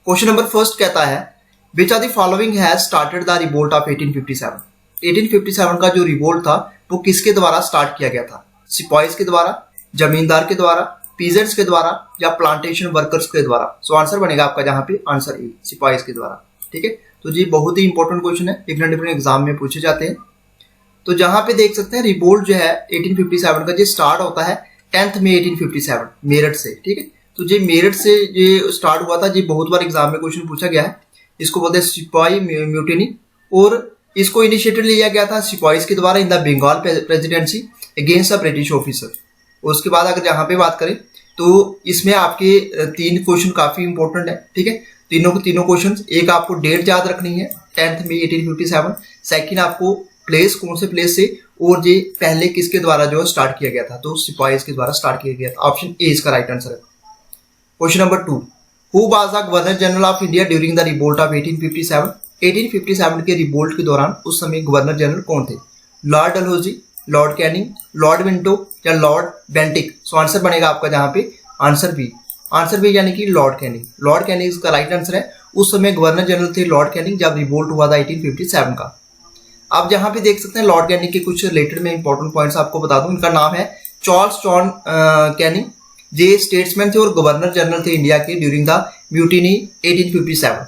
Question number first कहता है which are the following has started the revolt of 1857। 1857 का जो रिवोल्ट था वो किसके द्वारा स्टार्ट किया गया था? सिपाहीज के द्वारा, जमींदार के द्वारा, पीजेंट्स के द्वारा या प्लांटेशन वर्कर्स के द्वारा। सो आंसर बनेगा आपका जहाँ पे आंसर ए, सिपाहीज के द्वारा। ठीक है, तो जी बहुत ही इंपॉर्टेंट क्वेश्चन है, डिफरेंट एग्जाम में पूछे जाते हैं। तो जहाँ पे देख सकते हैं रिवोल्ट जो है 1857 का जो स्टार्ट होता है 10 मई 1857 मेरठ से। ठीक है, तो ये मेरठ से ये स्टार्ट हुआ था। ये बहुत बार एग्जाम में क्वेश्चन पूछा गया है। इसको बोलते हैं सिपाही म्यूटिनी, और इसको इनिशिएटिव लिया गया था सिपाहीज के द्वारा in the Bengal presidency against the British officer. उसके बाद अगर यहाँ पे बात करें तो इसमें आपके 3 क्वेश्चन काफी इंपॉर्टेंट है। ठीक है, तीनों क्वेश्चन, एक आपको डेट याद रखनी है 10 मई 1857, सेकंड आपको प्लेस, कौन से प्लेस से, और ये पहले किसके द्वारा जो स्टार्ट किया गया था, तो सिपाहीज के द्वारा स्टार्ट किया गया था। ऑप्शन ए इसका राइट आंसर है। Question number 2, who was the governor general of India during the revolt of 1857। 1857 के रिवोल्ट के दौरान उस समय गवर्नर जनरल कौन थे? Lord Dalhousie, lord Canning, Lord Vento या लॉर्ड बेंटिक। सो आंसर बनेगा आपका जहाँ पे आंसर बी। आंसर बी यानी कि लॉर्ड कैनिंग। लॉर्ड कैनिंग इसका राइट आंसर है। उस समय गवर्नर जनरल थे लॉर्ड कैनिंग जब रिवोल्ट हुआ था 1857 का। आप जहाँ पे देख सकते हैं लॉर्ड कैनिंग के कुछ रिलेटेड में इंपॉर्टेंट पॉइंट्स आपको बता दूं। इनका नाम है चार्ल्स जॉन कैनिंग। ये स्टेट्समैन थे और गवर्नर जनरल थे इंडिया के during the mutiny 1857।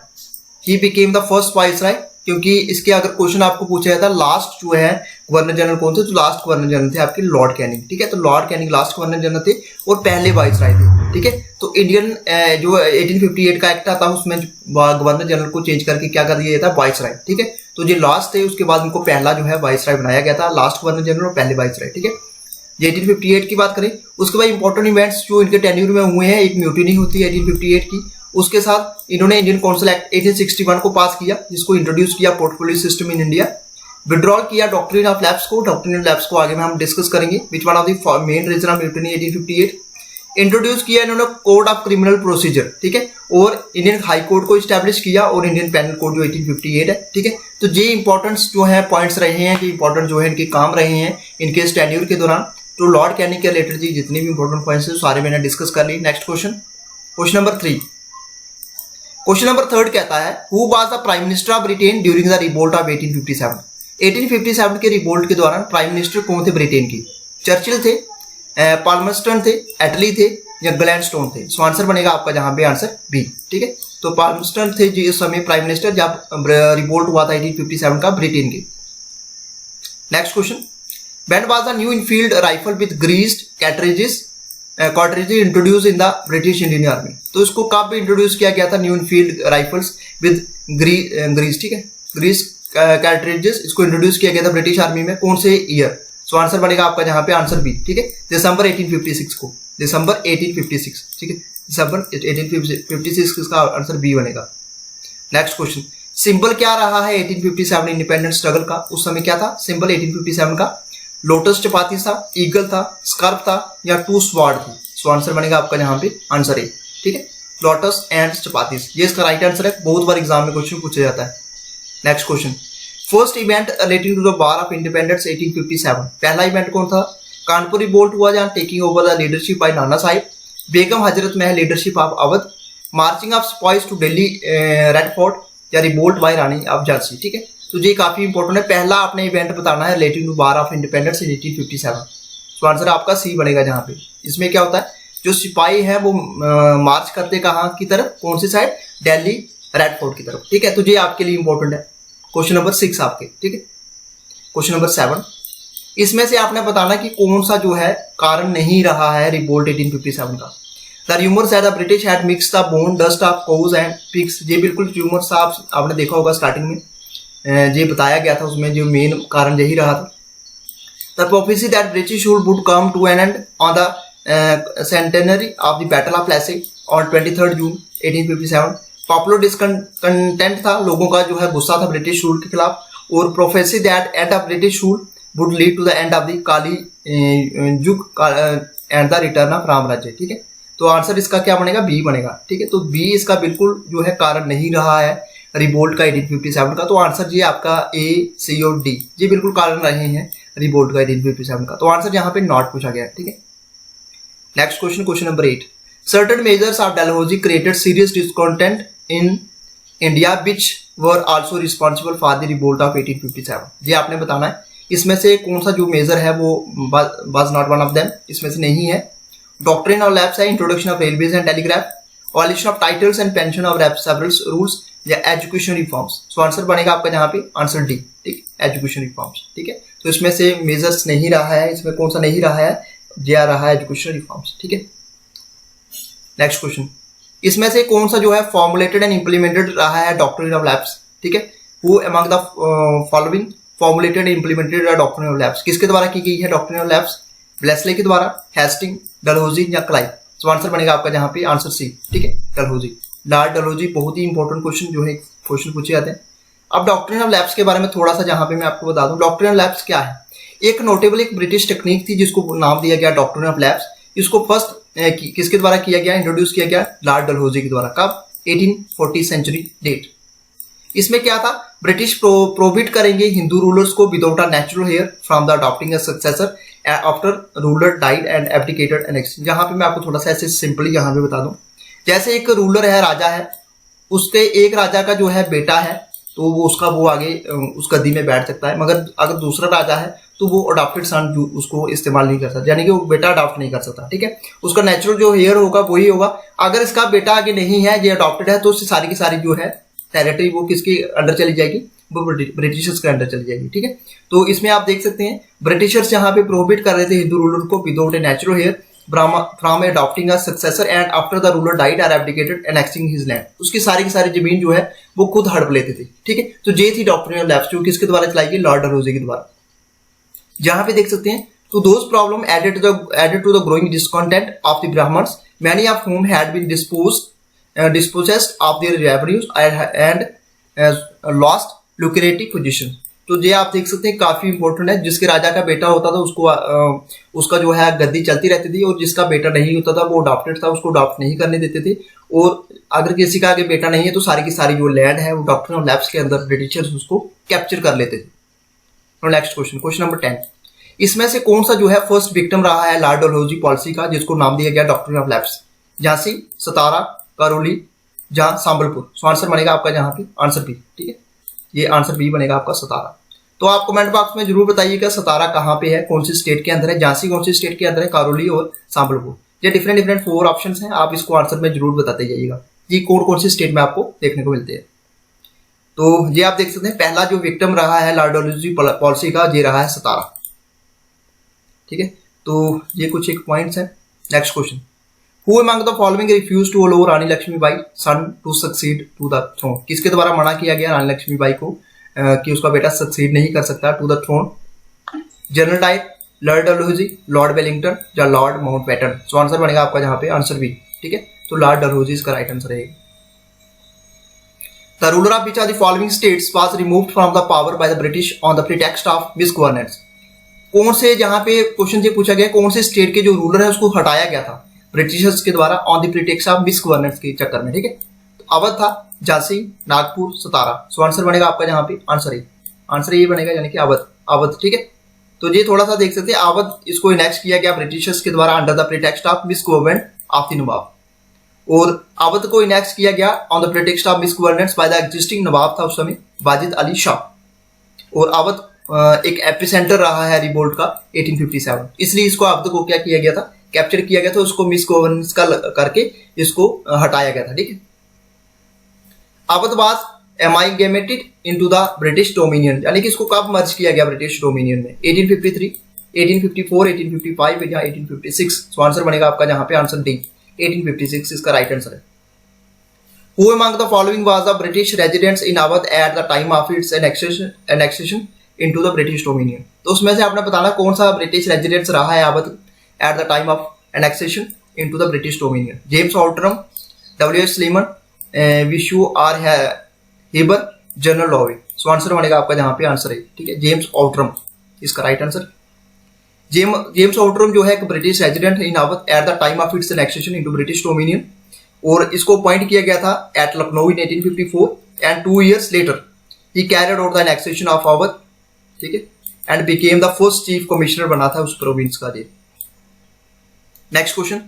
He became the first viceroy, क्योंकि इसके अगर क्वेश्चन आपको पूछा जाता है लास्ट जो है गवर्नर जनरल कौन थे, तो लास्ट गवर्नर जनरल थे आपके लॉर्ड कैनिंग। ठीक है, तो lord Canning last governor general थे और पहले वाइसराय थे। ठीक है, तो इंडियन जो 1858 का एक्ट आता है उसमें गवर्नर जनरल को चेंज करके क्या कर दिया जाता है, वाइसराय। ठीक है, तो जो लास्ट थे उसके बाद उनको पहला जो है वाइसराय बनाया गया था, लास्ट गवर्नर जनरल और पहले वाइसराय। ठीक है, ये 1858 की बात करें। उसके बाद इंपॉर्टेंट इवेंट्स जो इनके टेन्यूर में हुए हैं, एक म्यूटिनी होती है 1858 की, उसके साथ इन्होंने इंडियन काउंसिल एक्ट 1861 को पास किया जिसको इंट्रोड्यूस किया portfolio system in India. Withdrawal किया डॉक्ट्रिन ऑफ लैप्स को। डॉक्ट्रिन ऑफ लैप्स को आगे में हम डिस्कस करेंगे। Which one of the main reason of mutiny 1858। Introduce किया इन्होंने कोड ऑफ क्रिमिनल प्रोसीजर। ठीक है, और इंडियन हाई कोर्ट को स्टैब्लिश किया और इंडियन पेनल कोड जो 1858 है। ठीक है, तो ये इंपॉर्टेंट्स जो है पॉइंट्स रहे हैं कि इंपॉर्टेंट जो है इनके काम रहे हैं इनके टेन्यूर के दौरान। तो लॉर्ड कैनिंग के रिलेटेड जी जितने भी इंपॉर्टेंट पॉइंट्स है सारे मैंने डिस्कस कर ली। Next question, question number 3। Question number 3 कहता है who was the prime minister of Britain during the revolt of 1857। 1857 के रिवोल्ट के दौरान प्राइम मिनिस्टर कौन थे ब्रिटेन की? चर्चिल थे, पाल्मरस्टन थे, एटली थे या ग्लैडस्टोन थे। सो आंसर बनेगा आपका जहां पे आंसर बी। ठीक है, तो पाल्मरस्टन थे जिस समय प्राइम मिनिस्टर जब रिवोल्ट हुआ था 1857 का ब्रिटेन के। Next question, when was the new Enfield rifle with greased cartridges introduce in the British Indian army. तो इसको कब इंट्रोड्यूस किया गया था new Enfield rifles with grease? ठीक है, ग्रीस कैटरेजेस इसको इंट्रोड्यूस किया गया था ब्रिटिश आर्मी में, कौन से ईयर? सो आंसर बनेगा आपका जहां पे आंसर बी। ठीक है, दिसंबर 1856 को, दिसंबर 1856। ठीक है, दिसंबर 1856 इसका आंसर बी बनेगा। नेक्स्ट क्वेश्चन, सिंबल क्या रहा है 1857 इंडिपेंडेंस स्ट्रगल का? उस समय क्या था सिंबल 1857 का? लोटस चपाती था, ईगल था, स्कार्फ था या टू स्वार्ड थी? सो आंसर बनेगा आपका जहां पे आंसर ए। ठीक है, लोटस एंड चपातीस, ये इसका राइट आंसर है। बहुत बार एग्जाम में क्वेश्चन पूछा जाता है। Next question, first event relating to the war of independence 1857। पहला इवेंट कौन था? कानपुर रिवोल्ट हुआ जहां taking over the leadership by Nana Sahib, Begum Hazrat Mahal leadership of Awadh, marching of sepoys to Delhi red fort या revolt by Rani of Jhansi. ठीक है, तो ये काफी इंपॉर्टेंट है। पहला आपने इवेंट बताना है relating to war of independence in 1857। तो आंसर आपका सी बनेगा जहां पे। इसमें क्या होता है, जो सिपाही है वो मार्च करते कहाँ की तरफ, कौन सी साइड? दिल्ली रेड फोर्ट की तरफ। ठीक है, तो ये आपके लिए इंपॉर्टेंट है। क्वेश्चन नंबर 6 आपके। ठीक है, क्वेश्चन नंबर 7, इसमें से आपने बताना कि कौन सा जो है कारण नहीं रहा है रिवोल्ट 1857 का। The rumours that the British had mixed the bone dust of cows and pigs. ये बिल्कुल रूमर्स आपने देखा होगा स्टार्टिंग में, ये बताया गया था, उसमें जो मेन कारण यही रहा था। The prophecy that British would come to an end on the centenary of the battle of Plassey on 23 June 1857। Popular discontent था, लोगों का जो है गुस्सा था ब्रिटिश रूल के खिलाफ। और prophecy that end of British rule would lead to the end of the Kali Yuga and the return of Ram Rajya. ठीक है, तो आंसर इसका क्या बनेगा? बी बनेगा। ठीक है, तो बी इसका बिल्कुल जो है कारण नहीं रहा है रिवोल्ट का 1857 का। तो आंसर जी आपका ए, सी और डी ये बिल्कुल कारण रहे हैं रिवोल्ट का 1857 का। तो आंसर यहाँ पे नॉट पूछा गया है। ठीक है, next question, question number 8। Certain measures of Dalhousie created serious discontent in India which were also responsible for the revolt of 1857। ये आपने बताना है इसमें से कौन सा जो मेजर है वो was not one of them, इसमें से नहीं है। डॉक्ट्रिन ऑफ लैप्स है, introduction of railways and telegraph, abolition of titles and pension of several rules, या एजुकेशन रिफॉर्म्स। सो आंसर बनेगा आपका यहाँ पे आंसर डी, ठीक, एजुकेशन रिफॉर्म्स। ठीक है, तो इसमें से मेजर्स नहीं रहा है, इसमें कौन सा नहीं रहा है, ये आ रहा है एजुकेशन रिफॉर्म्स। ठीक है, नेक्स्ट क्वेश्चन, इसमें से कौन सा जो है फॉर्मुलेटेड एंड इंप्लीमेंटेड रहा है डॉक्ट्रिन ऑफ लैप्स। ठीक है, who among the following formulated and implemented doctrine of lapse, किसके द्वारा की गई है डॉक्ट्रिन ऑफ लैप्स, ब्लेसले के द्वारा, हेस्टिंग, डलहौजी या क्लाइव। तो आंसर बनेगा आपका यहाँ पे आंसर सी, ठीक है, डलहौजी, लॉर्ड डलहौजी। बहुत ही इंपॉर्टेंट क्वेश्चन जो है क्वेश्चन पूछे जाते हैं। अब डॉक्ट्रिन ऑफ लैप्स के बारे में थोड़ा सा जहां पे मैं आपको बता दूं, डॉक्ट्रिन ऑफ लैप्स क्या है। एक नोटेबल एक ब्रिटिश टेक्निक थी जिसको नाम दिया गया डॉक्ट्रिन ऑफ लैप्स। इसको फर्स्ट किसके द्वारा किया गया, इंट्रोड्यूस किया गया लॉर्ड डलहौजी के द्वारा। कब, 1840 सेंचुरी डेट। इसमें क्या था, ब्रिटिश प्रोहिबिट करेंगे हिंदू रूलर्स को without a natural heir from the adopting a successor after ruler died and abdicated annex. यहाँ पे मैं आपको थोड़ा सा ऐसे सिंपली यहाँ पे बता दूं, जैसे एक रूलर है, राजा है, उसके एक राजा का जो है बेटा है तो वो उसका वो आगे उस गद्दी में बैठ सकता है, मगर अगर दूसरा राजा है तो वो अडॉप्टेड सन उसको इस्तेमाल नहीं कर सकता, यानी कि वो बेटा अडॉप्ट नहीं कर सकता। ठीक है, उसका नेचुरल जो हेयर होगा वही होगा। अगर इसका बेटा आगे नहीं है, ये अडॉप्टेड है, तो उससे सारी की सारी जो है टेरिटरी वो किसके अंडर चली जाएगी, वो ब्रिटिशर्स के अंडर चली जाएगी। ठीक है, तो इसमें आप देख सकते हैं ब्रिटिशर्स यहाँ पे प्रोहिबिट कर रहे थे हिंदू रूलर को without a natural heir from adopting a successor and after the ruler died or abdicated annexing his land. उसकी सारी की सारी जमीन जो है वो खुद हड़प लेते थे। ठीक है, तो ये थी डॉक्ट्रिन ऑफ लैप्स जो किसके द्वारा चलाई गई, लॉर्ड डलहौजी के द्वारा। जहां पे देख सकते हैं, तो those problem added to the growing discontent of the Brahmins, many of whom had been dispossessed of their revenues and lost lucrative position। तो ये आप देख सकते हैं काफी इंपॉर्टेंट है। जिसके राजा का बेटा होता था उसको उसका जो है गद्दी चलती रहती थी, और जिसका बेटा नहीं होता था वो अडॉप्टेड था, उसको अडॉप्ट नहीं करने देते थे। और अगर किसी का आगे बेटा नहीं है तो सारी की सारी जो लैंड है वो डॉक्ट्रिन ऑफ लैप्स के अंदर ब्रिटिशर्स उसको कैप्चर कर लेते थे। नेक्स्ट क्वेश्चन, क्वेश्चन नंबर 10, इसमें से कौन सा जो है फर्स्ट विक्टिम रहा है लॉर्ड डलहौजी पॉलिसी का, जिसको नाम दिया गया डॉक्ट्रिन ऑफ लैप्स। झांसी, सतारा, करौली, जहां सांबलपुर। सो आंसर बनेगा आपका यहाँ पे आंसर बी। ठीक है, ये आंसर बी बनेगा आपका सतारा। तो आप कमेंट बॉक्स में जरूर बताइएगा सतारा कहाँ पे है, कौन सी स्टेट के अंदर है, झांसी कौन सी स्टेट के अंदर है, करौली और सांबलपुर। ये डिफरेंट 4 ऑप्शन हैं, आप इसको आंसर में जरूर बताते जाइएगा ये कौन सी स्टेट में आपको देखने को मिलते हैं। तो ये आप देख सकते हैं पहला जो विक्टिम रहा है लॉर्ड डलहौजी पॉलिसी का, ये रहा है सतारा। ठीक है, तो ये कुछ एक पॉइंट्स हैं। Next question, Who among the following refused to allow Rani Laxmibai son to succeed to the throne? किसके द्वारा मना किया गया रानी लक्ष्मीबाई को कि उसका बेटा सक्सीड नहीं कर सकता to the throne, general Dyer, lord Dalhousie, lord Wellington या लॉर्ड माउंटबेटन। सो आंसर बनेगा आपका जहां पे आंसर बी। ठीक है, तो लॉर्ड डलहौजी इसका राइट आंसर है। The ruler of which of the following states was removed from the power by the British on the pretext of misgovernance? कौन से, जहां पे क्वेश्चन ये पूछा गया कौन से स्टेट के जो रूलर है उसको हटाया गया था ब्रिटिशर्स के द्वारा ऑन द प्रीटेक्स्ट ऑफ मिसगवर्नेंस के चक्कर में। ठीक है, तो अवध था, झांसी, नागपुर, सतारा। सो आंसर बनेगा आपका यहाँ पे आंसर ए, आंसर ये बनेगा यानी कि अवध। ठीक है, तो ये थोड़ा सा देख सकते हैं, अवध इसको इनेक्ट किया गया ब्रिटिशर्स के द्वारा under the pretext of misgovernment of the Nawab, और अवध को इनेक्ट किया गया on the pretext of misgovernance by the existing Nawab था उस समय वाजिद अली शाह। और अवध एक एपिसेंटर रहा है रिवोल्ट का 1857, इसलिए इसको अवध को क्या किया गया था, कैप्चर किया गया था, उसको मिस गवर्नेंस का करके इसको हटाया गया था। ठीक है, Awadh was amalgamated into the British dominion, यानी कि इसको कब मर्ज किया गया ब्रिटिश डोमिनियन में, 1853, 1854, 1855 या 1856। सो आंसर बनेगा आपका जहां पे आंसर डी, 1856 इसका राइट आंसर है। Who among the following was the British residents in Awadh at the time of its annexation into the British Dominion? तो उसमें से आपने बताना कौन सा ब्रिटिश रेजिडेंट्स रहा है Awadh at the time of annexation into the British Dominion? James Outram, W.H. Sleeman, विशु R Heber, general Lowe. So answer बनेगा आपका जहां पे आंसर है। ठीक है, जेम्स ऑल्ट्रम इसका राइट आंसर। जेम्स ऑल्ट्रम जो है एक British resident in Awadh at the time of its annexation into British dominion, और इसको अपॉइंट किया गया था at Lucknow in 1854 and 2 years later ही carried out the annexation of Awadh. ठीक है, and became the first chief commissioner बना था उस प्रोविंस का। नेक्स्ट क्वेश्चन,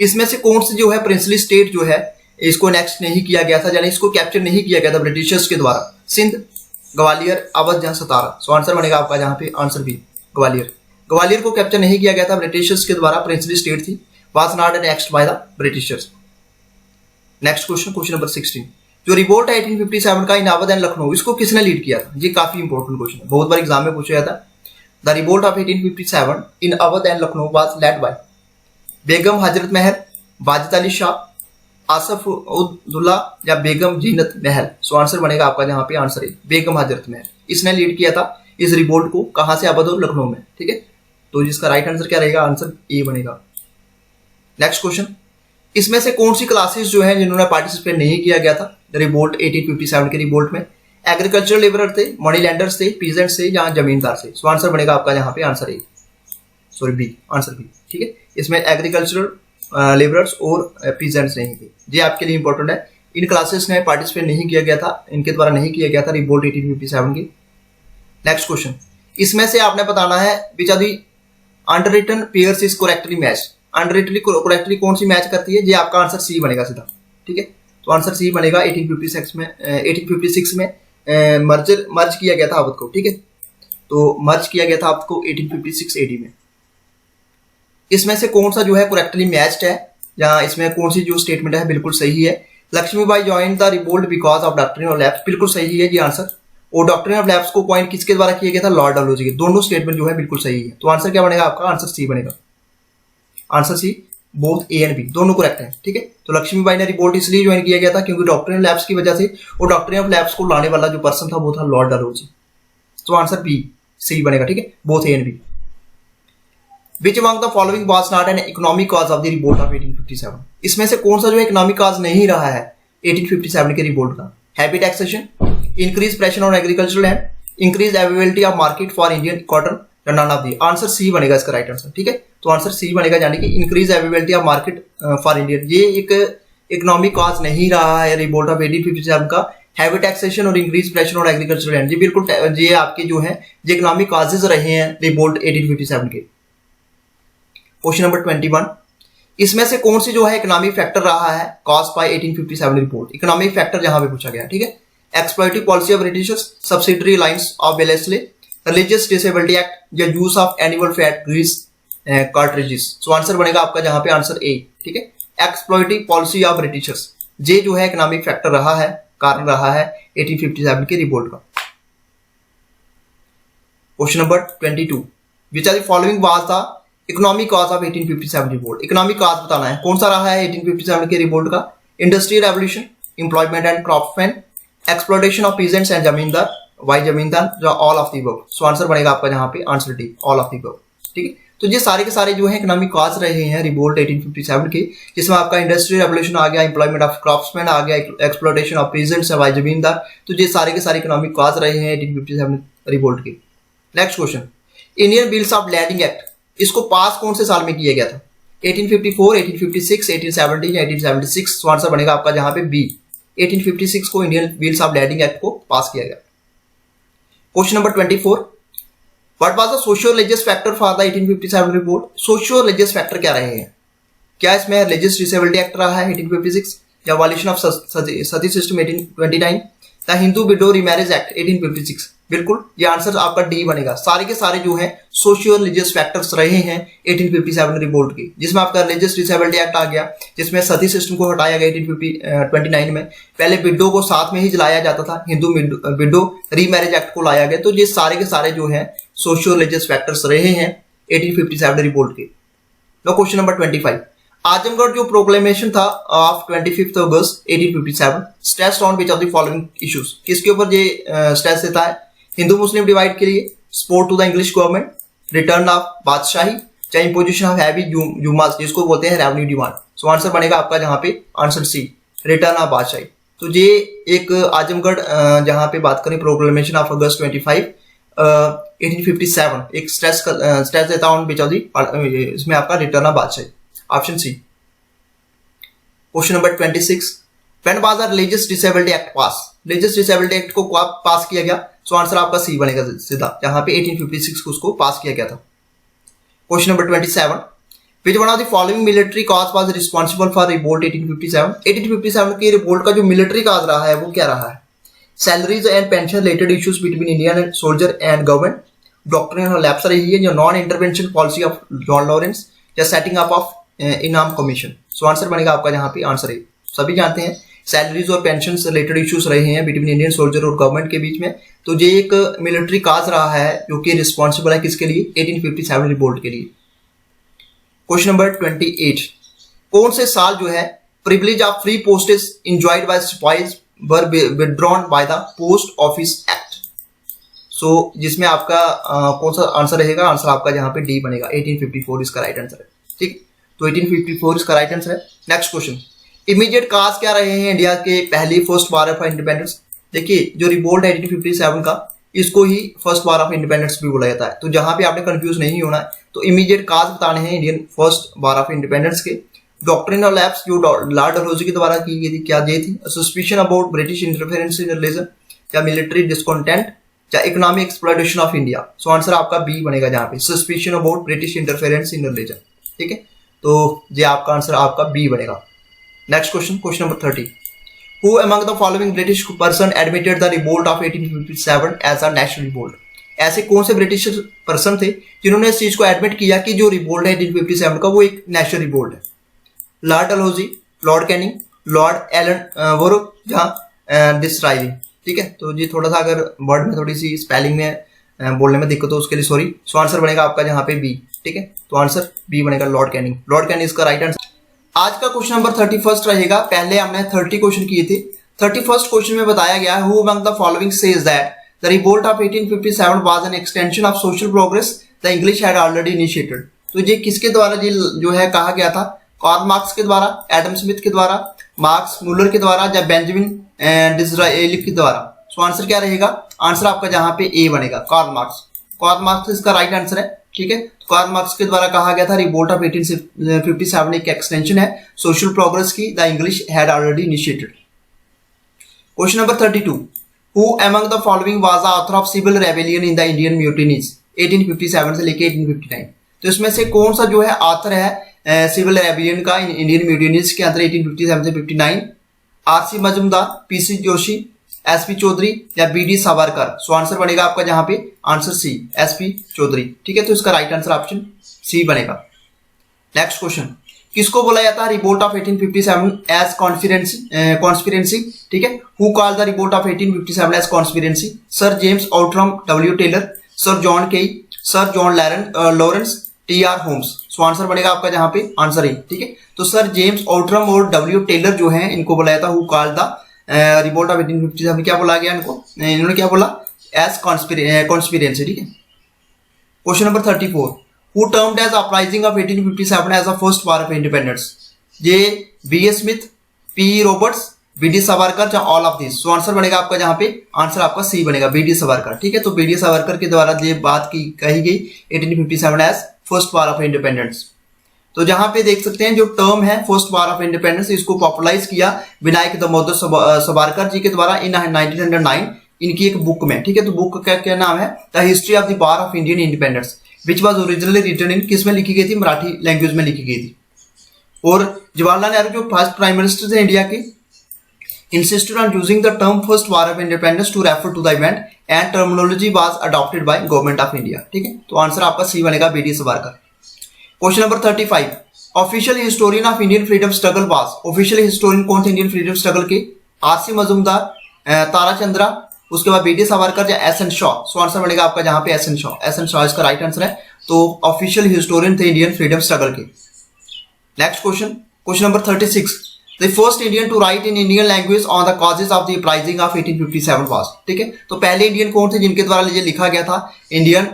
इसमें से कौन सी जो है प्रिंसली स्टेट जो है इसको नेक्स्ट नहीं किया गया था, यानी इसको कैप्चर नहीं किया गया था ब्रिटिशर्स के द्वारा। सिंध, ग्वालियर, अवध, जहां सतारा। सो आंसर बनेगा आपका जहां पे आंसर बी ग्वालियर। ग्वालियर को कैप्चर नहीं किया गया था ब्रिटिशर्स के द्वारा, प्रिंसली स्टेट थी, was not annexed by the Britishers. Next question, question number 16, जो रिवोल्ट है 1857 का इन अवध एंड लखनऊ, इसको किसने लीड किया था? ये काफी इंपॉर्टेंट क्वेश्चन है, बहुत बार एग्जाम में पूछा जाता है। The revolt of 1857 in Awadh and Lucknow was led by Begum Hazrat Mahal, Wajid Ali Shah, Asaf ud-Daula या बेगम जीनत महल। सो आंसर बनेगा आपका जहां पे आंसर है बेगम हजरत महल। इसने लीड किया था इस रिवोल्ट को, कहां से? अवध और लखनऊ में, ठीक है। तो जिसका राइट आंसर क्या रहेगा? आंसर ए बनेगा। नेक्स्ट क्वेश्चन, इसमें से कौन सी क्लासेस जो है जिन्होंने पार्टिसिपेट नहीं किया गया था रिवोल्ट 1857 के रिवोल्ट में? एग्रीकल्चरल लेबर थे, मनी लैंडर्स थे, पीजेंट्स थे, जहां जमींदार थे। सो आंसर बनेगा आपका जहां पे answer A, sorry B, answer B, ठीक है। इसमें एग्रीकल्चरल लेबरर्स और पीजेंट्स नहीं थे। ये आपके लिए इंपॉर्टेंट है, इन क्लासेस ने पार्टिसिपेट नहीं किया गया था, इनके द्वारा नहीं किया गया था रिवोल्ट 1857 की। नेक्स्ट क्वेश्चन, इसमें से आपने बताना है which are the underwritten pairs is correctly matched. अंडररिटनली करेक्टली कौन सी मैच करती है? ये आपका आंसर सी बनेगा सीधा, ठीक है। तो आंसर सी बनेगा 1856 में मर्ज किया गया था अवध को, ठीक है। तो मर्ज किया गया था अवध को 1856 एडी में। इसमें से कौन सा जो है करेक्टली मैच्ड है, या इसमें कौन सी जो स्टेटमेंट है बिल्कुल सही है? Laxmibai join the revolt because of doctrine of lapse, बिल्कुल सही है ये आंसर। और डॉक्ट्रिन ऑफ लैप्स को पॉइंट किसके द्वारा किया गया था? लॉर्ड डलहौजी के। दोनों स्टेटमेंट जो है बिल्कुल सही है। तो आंसर क्या बनेगा आपका? आंसर सी बनेगा, answer C. Both A and B दोनों करेक्ट है, ठीक है। तो लक्ष्मीबाई ने रिवोल्ट इसलिए ज्वाइन किया गया था क्योंकि डॉक्ट्रिन ऑफ लैप्स की वजह से, और डॉक्ट्रिन ऑफ लैप्स को लाने वाला जो पर्सन था वो था लॉर्ड डलहौजी। तो आंसर बी सी बनेगा, ठीक है, both A and B. Which among the following was not an economic cause of the revolt of 1857? इसमें से कौन सा जो इकोनॉमिक कॉज नहीं रहा है 1857 के रिवोल्ट का? Heavy taxation, increase pressure on agricultural land, increase availability of market for Indian cotton, या none of the. Answer C बनेगा इसका राइट आंसर, ठीक है। तो आंसर सी बनेगा, यानी कि increase availability of market for Indian. ये एक इकोनॉमिक कॉज नहीं रहा है रिवोल्ट ऑफ 1857 का। हैवी टैक्सेशन और increase pressure on agricultural land, ये बिल्कुल ये आपके जो है ये इकोनॉमिक कॉजेज रहे हैं रिवोल्ट 1857 के। क्वेश्चन नंबर 21, इसमें से कौन सी जो है इकोनॉमिक फैक्टर रहा है cause by 1857 report? Economic factor जहां पे पूछा गया, ठीक है। Exploitative policy of Britishers, subsidiary lines of Wellesley, religious disability act, या use of animal fat grease cartridges. So answer बनेगा आपका जहां पे आंसर ए, ठीक है। एक्सप्लॉइटिव पॉलिसी ऑफ ब्रिटिशर्स, ये जो है इकोनॉमिक फैक्टर रहा है, कारण रहा है 1857 के रिपोर्ट का। Question number 22, which are the following was the economic cause of 1857 revolt? Economic cause बताना है कौन सा रहा है 1857 के रिवोल्ट का? Industrial revolution, employment and craftsmen, exploitation of peasants and zamindar, why zamindar, जो all of the above. So answer बनेगा आपका जहां पे answer D, all of the above, ठीक है। तो ये सारे के सारे जो है इकोनॉमिक कॉज रहे हैं रिवोल्ट 1857 के, जिसमें आपका इंडस्ट्रियल रेवोल्यूशन आ गया, एम्प्लॉयमेंट ऑफ क्रॉप्समैन आ गया, एक्सप्लॉयटेशन ऑफ पीजेंट्स, वाई जमींदार। तो ये सारे के सारे इकोनॉमिक कॉज रहे हैं 1857 रिवोल्ट के। Next question, Indian bills of landing act, इसको पास कौन से साल में किया गया था? 1854, 1856, 1870 या 1876? तो आंसर बनेगा आपका जहां पे बी, 1856 को Indian bills of landing act को पास किया गया। Question number 24, what was the socio religious factor for the 1857 revolt? Socio religious factor क्या रहे हैं? क्या इसमें रिलीजियस डिसेबिलिटी एक्ट रहा है 1856, या violation of Sati system 1829, the Hindu window remarriage act 1856? बिल्कुल ये आंसर आपका डी बनेगा। सारे के सारे जो है सोशियो रिलीजियस फैक्टर्स रहे हैं 1857 रिवोल्ट के, जिसमें आपका रिलीजियस डिसेबिलिटी एक्ट आ गया, जिसमें सती सिस्टम को हटाया गया 1829 में। पहले विडो को साथ में ही जलाया जाता था, हिंदू विडो रीमैरिज एक्ट को लाया गया। तो ये सारे के सारे जो है सोशियो रिलीजियस फैक्टर्स रहे हैं 1857 रिवोल्ट के। लो क्वेश्चन नंबर 25, आजमगढ़ जो प्रोक्लेमेशन था of 25 August 1857 stressed on which of the following issues? किसके ऊपर ये स्ट्रेस देता है? हिंदू मुस्लिम डिवाइड के लिए, support to the English government, return of Badshahi, चाहे इंपोजिशन ऑफ हैवी जुमास जिसको बोलते हैं रेवेन्यू डिमांड। सो आंसर बनेगा आपका जहां पे आंसर सी, रिटर्न ऑफ बादशाही। तो ये एक आजमगढ़ जहां पे बात करें प्रोक्लेमेशन ऑफ अगस्त 25 1857 एक स्ट्रेस देता हूं विच ऑफ दी, इसमें आपका रिटर्न ऑफ बादशाही, option C. Question number 26, when was the religious disability act pass? Religious disability act को पास किया गया, सो आंसर आपका सी बनेगा सीधा, जहां पे 1856 को उसको पास किया गया था। Question number 27, which one of the following military cause was responsible for revolt 1857? 1857 की रिवोल्ट का जो मिलिट्री कॉज रहा है वो क्या रहा है? Salaries and pension related issues between Indian soldier and government, doctrine और लैप्स रही है, जो non intervention policy of John Lawrence, या सेटिंग अप ऑफ इनाम कमीशन। सो आंसर बनेगा आपका यहाँ पे आंसर है। सभी जानते हैं सैलरीज और पेंशन से रिलेटेड इश्यूज रहे हैं बिटवीन इंडियन सोल्जर और गवर्नमेंट के बीच में, तो ये एक मिलिट्री काज रहा है जो कि रिस्पॉन्सिबल है किसके लिए? 1857 रिवोल्ट के लिए। क्वेश्चन नंबर 28, कौन से साल जो है privilege of free postage enjoyed by sepoys were withdrawn by the post office act? So जिसमें आपका कौन सा आंसर रहेगा? आंसर आपका जहां पे डी बनेगा, 1854 इसका राइट आंसर है। ठीक, तो 1854 इसका राइट आंसर है। नेक्स्ट क्वेश्चन, इमीडिएट काज क्या रहे हैं इंडिया के पहली फर्स्ट वार ऑफ इंडिपेंडेंस? देखिए जो रिवोल्ट है 1857 का, इसको ही फर्स्ट वार ऑफ इंडिपेंडेंस भी बोला जाता है। तो जहां पे आपने कंफ्यूज नहीं होना है, तो इमीडिएट काज बताने हैं Indian first war of independence के। डॉक्ट्रिन ऑफ लैप्स जो लॉर्ड डलहौजी के द्वारा की गई थी, क्या ये थी? Suspicion about British interference in religion, या मिलिट्री डिस्कंटेंट, या economic exploitation of India? So answer आपका बी बनेगा जहां पे, suspicion about British interference in religion. ठीक है, तो ये आपका आंसर आपका बी बनेगा। Next question, question number 30, who among the following British person admitted the revolt of 1857 as a national revolt? ऐसे कौन से ब्रिटिश पर्सन थे जिन्होंने इस चीज को एडमिट किया कि जो रिवोल्ट है 1857 का वो एक नेशनल रिवोल्ट है? Lord Dalhousie, lord Canning, lord Ellenborough, या डिसराइली? ठीक है, तो ये थोड़ा सा अगर वर्ड में थोड़ी सी स्पेलिंग में बोलने में दिक्कत हो उसके लिए सॉरी। सो आंसर बनेगा आपका जहां पे बी। ठीक है, तो आंसर बी बनेगा, लॉर्ड कैनिंग। लॉर्ड कैनिंग इसका राइट आंसर। आज का क्वेश्चन नंबर 31 रहेगा। पहले हमने 30 क्वेश्चन किए थे। 31 क्वेश्चन में बताया गया है, who among the following says that the revolt of 1857 was an extension of social progress the English had already initiated? तो ये किसके द्वारा ये जो है कहा गया था? कार्ल मार्क्स के द्वारा, एडम स्मिथ के द्वारा, मार्क्स मुलर के द्वारा, या बेंजामिन डिसराएली के द्वारा? सो आंसर क्या रहेगा? आंसर आपका जहां पे ए बनेगा, कार्ल मार्क्स। कार्ल मार्क्स इसका राइट आंसर है। ठीक है, तो कार्ल मार्क्स के द्वारा कहा गया था रिवोल्ट ऑफ 1857 एक एक्सटेंशन है सोशल प्रोग्रेस की, the English had already initiated. Question number 32, who among the following was the author of civil rebellion in the Indian mutinies 1857 से लेके 1859? तो इसमें से कौन सा जो है ऑथर है सिविल रेबेलियन का इंडियन म्यूटिनीज के अंदर 1857 से 59? RC Majumdar, PC Joshi, SP Chaudhuri, या बीडी सावरकर? सो आंसर बनेगा आपका जहां पे आंसर सी, एसपी चौधरी। ठीक है, तो इसका राइट आंसर ऑप्शन सी बनेगा। नेक्स्ट क्वेश्चन, किसको बोला जाता है रिवोल्ट ऑफ 1857 एज कॉन्स्पिरेंसी? ठीक है, who called the revolt of 1857 as conspiracy? Sir James Outram, W Taylor, sir John Kaye, sir John Lawrence, T R Holmes? So answer बनेगा आपका जहां पे आंसर ए। ठीक है, तो सर जेम्स आउटरम और डब्ल्यू टेलर जो है इनको बोला जाता है who called the revolt of 1857। क्या बोला गया इनको? इन्होंने क्या बोला? As conspiracy. ठीक है, question number 34, who termed as uprising of 1857 as a first war of independence? ये B A Smith, P Roberts, B D Savarkar, या all of this? So answer बनेगा आपका जहां पे आंसर आपका सी बनेगा, बी डी सावरकर। ठीक है, तो बी डी सावरकर के द्वारा ये बात की कही गई 1857 as first war of independence. तो जहां पे देख सकते हैं जो टर्म है फर्स्ट वार ऑफ इंडिपेंडेंस, इसको पॉपुलराइज किया विनायक दामोदर सावरकर जी के द्वारा इन 1909 इनकी एक बुक में। ठीक है, तो बुक का क्या नाम है? The history of the war of Indian independence, which was originally written in, किस में लिखी गई थी? मराठी लैंग्वेज में लिखी गई थी। और जवाहरलाल नेहरू जो फर्स्ट प्राइम मिनिस्टर थे इंडिया के, insisted on using the term first war of independence to refer to the event and terminology was adopted by government of India। ठीक है, तो आंसर आपका सी बनेगा, B D Savarkar. Question number 35, official historian of Indian freedom struggle was? Official historian कौन थे Indian freedom struggle के? RC Majumdar, Tarachandra, उसके बाद बी डी सावरकर, या S N Shaw? So answer बनेगा आपका जहां पे S N Shaw. S N Shaw इसका राइट आंसर है। तो ऑफिशियल हिस्टोरियन थे इंडियन फ्रीडम स्ट्रगल के। Next question, question number 36, The first Indian to write in Indian language on the causes of the uprising of 1857 was? ठीक है, तो पहले Indian कौन थे जिनके द्वारा ये लिखा गया था Indian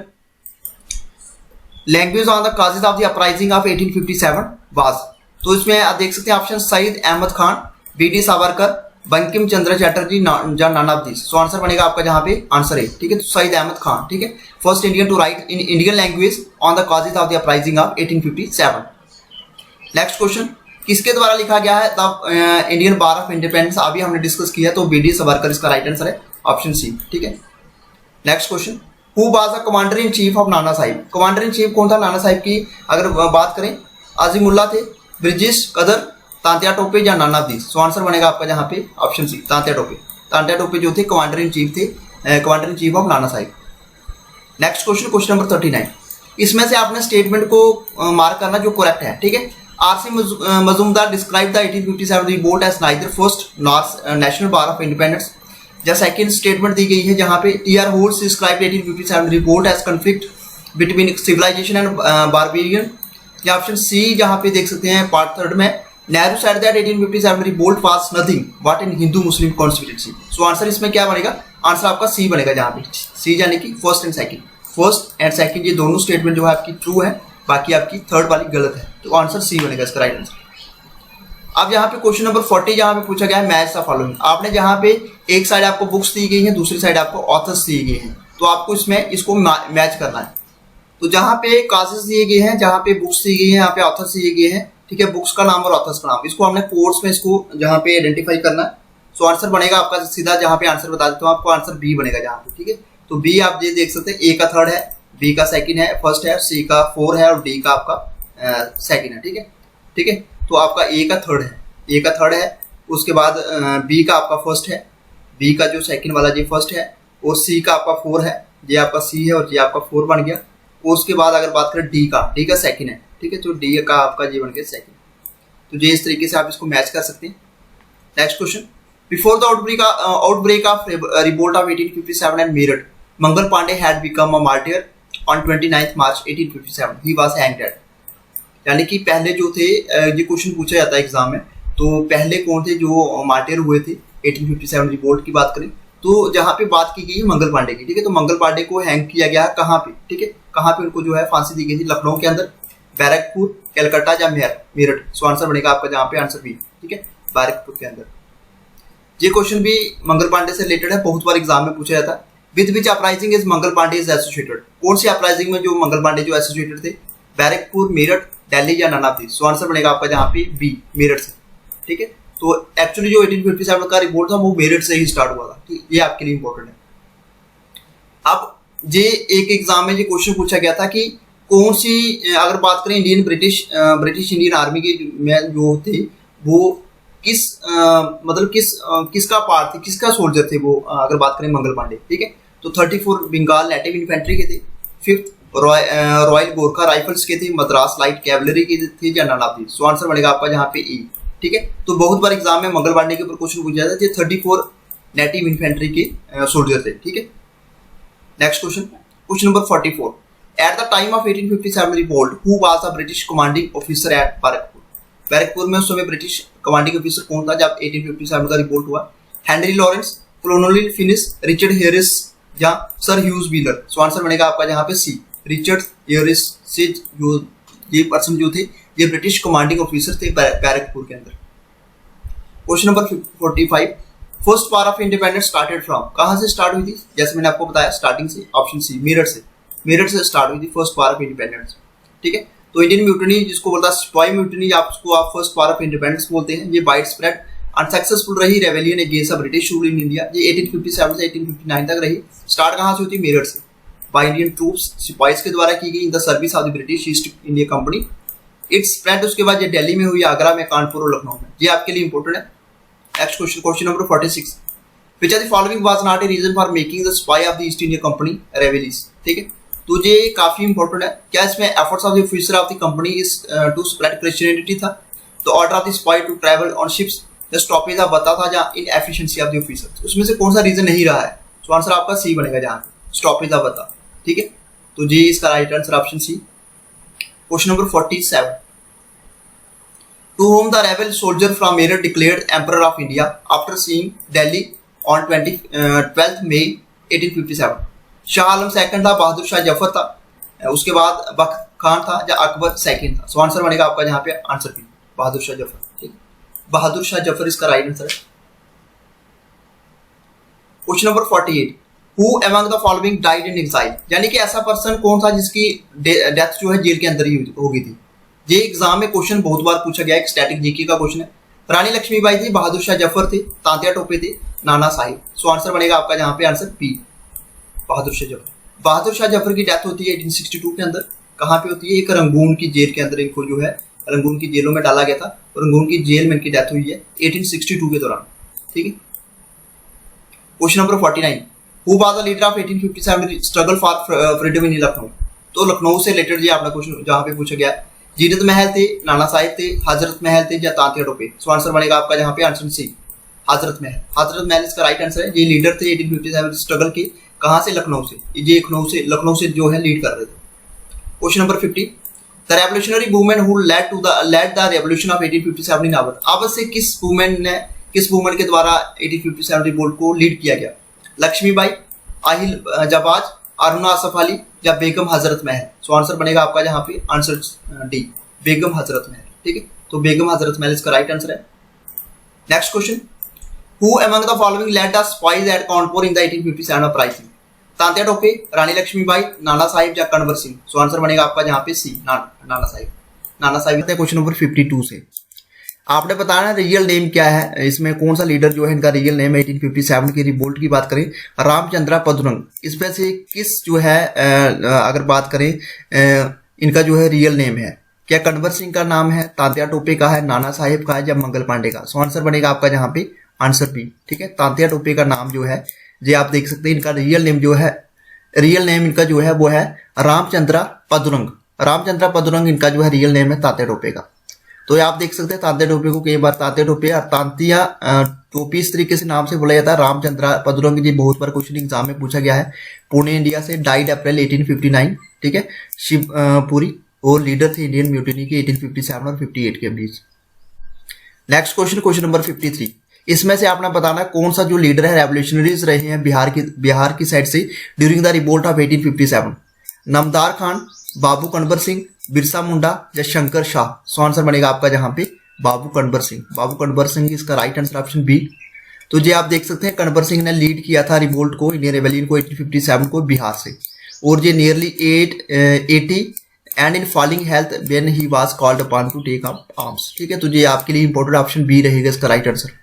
language on the causes of the uprising of 1857 was? तो इसमें आप देख सकते हैं option Syed Ahmad Khan, B D Savarkar, Bankim Chandra Chatterjee, या none of this? So answer बनेगा आपका जहां पे आंसर है। ठीक है, तो सईद अहमद खान। ठीक है, first Indian to write in Indian language on the causes of the uprising of 1857। Next question, किसके द्वारा लिखा गया है the Indian war of independence? अभी हमने डिस्कस किया, तो बी डी सावरकर इसका राइट आंसर है, ऑप्शन सी। ठीक है, next question, who was the commander in chief of Nana Sahib? Commander in chief कौन था नाना साहिब की अगर बात करें? आजिमुल्ला थे, ब्रिजेश कदर, तांत्या टोपे या नाना दीस। सो आंसर बनेगा आपका यहाँ पे ऑप्शन सी, तांत्या टोपे। तांत्या टोपे जो थे कमांडर इन चीफ थे, commander in chief of Nana Sahib. Next question, question number 39। इसमें से आपने स्टेटमेंट को मार्क करना जो करेक्ट है, ठीक है। RC Majumdar describe the 1857 revolt as neither first nor national war of independence. या सेकंड स्टेटमेंट दी गई है जहां पे TR Holmes describe 1857 revolt as conflict between civilization and barbarian. या ऑप्शन सी जहां पे देख सकते हैं पार्ट थर्ड में, Nehru said that 1857 revolt was nothing but an Hindu Muslim conspiracy. So answer इसमें क्या बनेगा, आंसर आपका सी बनेगा, जहां पे सी यानी कि first and second. First and second ये दोनों स्टेटमेंट जो है आपकी ट्रू है, बाकी आपकी थर्ड वाली गलत है। तो आंसर सी बनेगा इसका राइट आंसर। अब यहाँ पे क्वेश्चन नंबर 40 जहाँ पे पूछा गया है मैच द फॉलोइंग। आपने जहाँ पे एक साइड आपको बुक्स दी गई है, दूसरी साइड आपको ऑथर्स दिए गए हैं, तो आपको इसमें इसको मैच करना है। तो जहाँ पे काजेस दिए गए हैं, जहाँ पे बुक्स दी गई है, यहाँ पे ऑथर्स दिए गए हैं, ठीक है, बुक्स का नाम और ऑथर्स का नाम, इसको हमने कोर्स में इसको जहाँ पे आइडेंटिफाई करना है। सो आंसर बनेगा आपका सीधा, जहाँ पे आंसर बता देता हूँ आपको, आंसर बी बनेगा जहाँ पे, ठीक है। तो बी आप ये देख सकते हैं, ए का थर्ड है, बी का सेकंड है, फर्स्ट है, सी का 4 है और डी का आपका सेकंड है, ठीक है, ठीक है। तो आपका ए का थर्ड है, ए का थर्ड है, उसके बाद बी का आपका फर्स्ट है, बी का जो सेकंड वाला ये फर्स्ट है, और सी का आपका 4 है, ये आपका सी है और ये आपका 4 बन गया। उसके बाद अगर बात करें डी का सेकंड है, ठीक है, तो डी का आपका ये बन गया सेकंड। तो ये इस तरीके से आप इसको मैच कर सकते हैं। Next question, before the outbreak of revolt of 1857 at Meerut, Mangal Pandey had become a martyr on 29 March 1857, he was hanged at. यानी कि पहले जो थे, ये क्वेश्चन पूछा जाता है एग्जाम में, तो पहले कौन थे जो मार्टियर हुए थे 1857 रिवोल्ट की बात करें तो जहाँ पे बात की गई है मंगल पांडे की, ठीक है। तो मंगल पांडे को हैंग किया गया कहाँ पे, ठीक है, कहाँ पे उनको जो है फांसी दी गई थी, लखनऊ के अंदर, बैरकपुर, कलकत्ता या मेरठ। सो आंसर बनेगा आपका जहाँ पे आंसर बी, ठीक है, बैरकपुर के अंदर। ये क्वेश्चन भी मंगल पांडे से रिलेटेड है, बहुत बार एग्जाम में पूछा जाता है। With which uprising is Mangal Pandey is associated, कौन सी अपराइजिंग में जो मंगल पांडे जो एसोसिएटेड थे, बैरकपुर, मेरठ, दिल्ली या नानावती। सो आंसर बनेगा आपका जहाँ पे बी, मेरठ से, ठीक है। तो एक्चुअली जो 1857 का रिवोल्ट था वो मेरठ से ही स्टार्ट हुआ था, ये आपके लिए इंपॉर्टेंट है। अब ये एक एग्जाम में ये क्वेश्चन पूछा गया था कि कौन सी, अगर बात करें इंडियन ब्रिटिश इंडियन आर्मी के में जो थे वो किस मतलब किसका पार्ट थे, किसका सोल्जर थे वो, अगर बात करें मंगल पांडे, ठीक है। तो 34 बंगाल नेटिव इन्फेंट्री के थे, 5th रॉयल गोरखा राइफल्स के थे, मद्रास लाइट कैवलरी के थे या नानावती। सो आंसर बनेगा आपका जहाँ पे ई, ठीक है। तो बहुत बार एग्जाम में मंगल पांडे के ऊपर क्वेश्चन पूछा जाता है, 34 नेटिव इन्फेंट्री के सोल्जर थे, ठीक है। Next question, question number 44। Eight the time of 1857 revolt who was the British commanding officer eight Barrackpore. Barrackpore में उस समय ब्रिटिश कमांडिंग ऑफिसर कौन था जब 1857 का रिवोल्ट हुआ? Henry Lawrence, colonel Finnis, Richard Harris या sir Hugh Wheeler. So answer बनेगा आपका यहाँ पे सी, रिचर्ड हैरिस से जो ये पर्सन जो थे ये ब्रिटिश कमांडिंग ऑफिसर थे बैरकपुर के अंदर। Question number 45। First war of independence started from, कहाँ से स्टार्ट हुई थी? जैसे मैंने आपको बताया स्टार्टिंग से, ऑप्शन सी मेरठ से, मेरठ से स्टार्ट हुई थी फर्स्ट वार ऑफ इंडिपेंडेंस, ठीक है। तो इंडियन म्यूटनी जिसको बोलता है सिपाही म्यूटनी, आपको आप फर्स्ट वार ऑफ इंडिपेंडेंस बोलते हैं, ये वाइड स्प्रेड अनसक्सेसफुल रही rebellion against British rule in India, ये 1857 से 1859 तक रही। स्टार्ट कहाँ से होती है? मेरठ से, बाय इंडियन ट्रूप्स, सिपाही के द्वारा की गई in the service of the British east India company. It's spread उसके बाद ये दिल्ली में हुई, आगरा में, कानपुर और लखनऊ में। ये आपके लिए इंपॉर्टेंट है। Next question, question number 46। Which are the following was not a reason for making the sepoy of the East India company rebellious, ठीक है। तो ये काफी इंपॉर्टेंट है। क्या इसमें efforts of the officer of the company is to spread Christianity था, तो order of the sepoy to travel on ships, the stoppage of बता था, या इनएफिशिएंसी ऑफ द ऑफिसर। उसमें से कौन सा रीजन नहीं रहा है? तो आंसर आपका सी बनेगा, जहाँ पे स्टॉपेज ऑफ बता, ठीक है। तो जी इसका right answer option C. Question number 47। To whom the rebel soldier from Meerut declared Emperor of India after seeing Delhi on 12th May 1857? Shah Alam second था, बहादुर शाह जफर था, उसके बाद बख्त खान था या अकबर सेकंड था। सो आंसर बनेगा आपका जहाँ पे आंसर बी, बहादुर शाह जफर, ठीक, बहादुर शाह जफर इसका राइट आंसर है। Question number 48। Who among the following died in exile? यानी कि ऐसा पर्सन कौन था जिसकी डेथ जो है जेल के अंदर ही हो गई थी। ये एग्जाम में क्वेश्चन बहुत बार पूछा गया है, एक स्टैटिक जीके का क्वेश्चन है। रानी लक्ष्मीबाई थी, बहादुर शाह जफर थे, तांत्या टोपे थे, नाना साहिब। सो आंसर बनेगा आपका जहाँ पे आंसर बी, बहादुर शाह जफर। बहादुर शाह जफर की डेथ होती है 1862 के अंदर, कहाँ पे होती है? एक रंगून की जेल के अंदर इनको जो है रंगून की जेलों में डाला गया था और रंगून की जेल में इनकी डेथ हुई है 1862 के दौरान। ठीक है। Question number 49, who was the leader of 1857 struggle for freedom इन लखनऊ। तो लखनऊ से रिलेटेड जी आपका क्वेश्चन जहां पे पूछा गया, जीनत महल थे, नाना साहिब थे, हजरत महल थे या तांतिया टोपे। सो आंसर बनेगा आपका जहां पे आंसर सी, हजरत महल। हजरत महल इसका राइट आंसर है। ये लीडर थे 1857 स्ट्रगल के, कहां से, लखनऊ से। ये लखनऊ से जो है लीड कर रहे थे। Question number 50, the revolutionary movement who led the revolution of 1857 in Awadh. Awadh से किस मूवमेंट के द्वारा 1857 रिवोल्ट को लीड किया गया? लक्ष्मीबाई, आहिल जबाज, अरुणा असफ अली या बेगम हजरत महल। सो आंसर बनेगा आपका जहां पे आंसर डी, बेगम हजरत महल। ठीक है, तो बेगम हजरत महल इसका राइट आंसर है। Next question, who among the following led the sepoys at Kanpur in the 1857 uprising. Tantia Tope, Rani Lakshmibai, Nana Sahib या कन्वर सिंह। सो आंसर बनेगा आपका जहां पे सी, नाना साहिब। क्वेश्चन नंबर 52 से आपने बताया ना रियल नेम क्या है, इसमें कौन सा लीडर जो है इनका रियल नेम है 1857 की रिवोल्ट की बात करें, रामचंद्रा पदुरंग। इसमें से किस जो है अगर बात करें इनका जो है रियल नेम है, क्या कन्वर सिंह का नाम है, तांतिया टोपे का है, नाना साहिब का है या मंगल पांडे का। सो आंसर बनेगा आपका जहां पे आंसर बी। ठीक है, तांतिया टोपे का नाम जो है ये आप देख सकते हैं, इनका रियल नेम इनका जो है वो है रामचंद्रा पदुरंग इनका जो है रियल नेम है तांतिया टोपे का। तो आप देख सकते हैं तांतिया टोपे को कई बार तांतिया टोपे और तांतिया टोपी इस तरीके से नाम से बोला जाता है। रामचंद्रा पदुरंग जी बहुत बार क्वेश्चन एग्जाम में पूछा गया है। पुणे इंडिया से, डाइड अप्रैल 1859। ठीक है, शिवपुरी और लीडर थे इंडियन म्यूटिनी के 1857 और 58 के बीच। नेक्स्ट क्वेश्चन नंबर 53, इसमें से आपने बताना कौन सा जो लीडर है रेवोल्यूशनरीज रहे हैं बिहार की साइड से during the revolt of 1857। Namdar Khan, Babu Kunwar Singh, Birsa Munda या शंकर शाह। सो आंसर बनेगा आपका जहां पे बाबू कन्वर सिंह इसका राइट आंसर ऑप्शन बी। तो ये आप देख सकते हैं कन्वर सिंह ने लीड किया था रिवोल्ट को, इंडियन रेबेलियन को 1857 को बिहार से, और ये nearly 80 and in falling health when he was called upon to take up arms. ठीक है, तो ये आपके लिए इंपॉर्टेंट ऑप्शन बी रहेगा इसका राइट आंसर।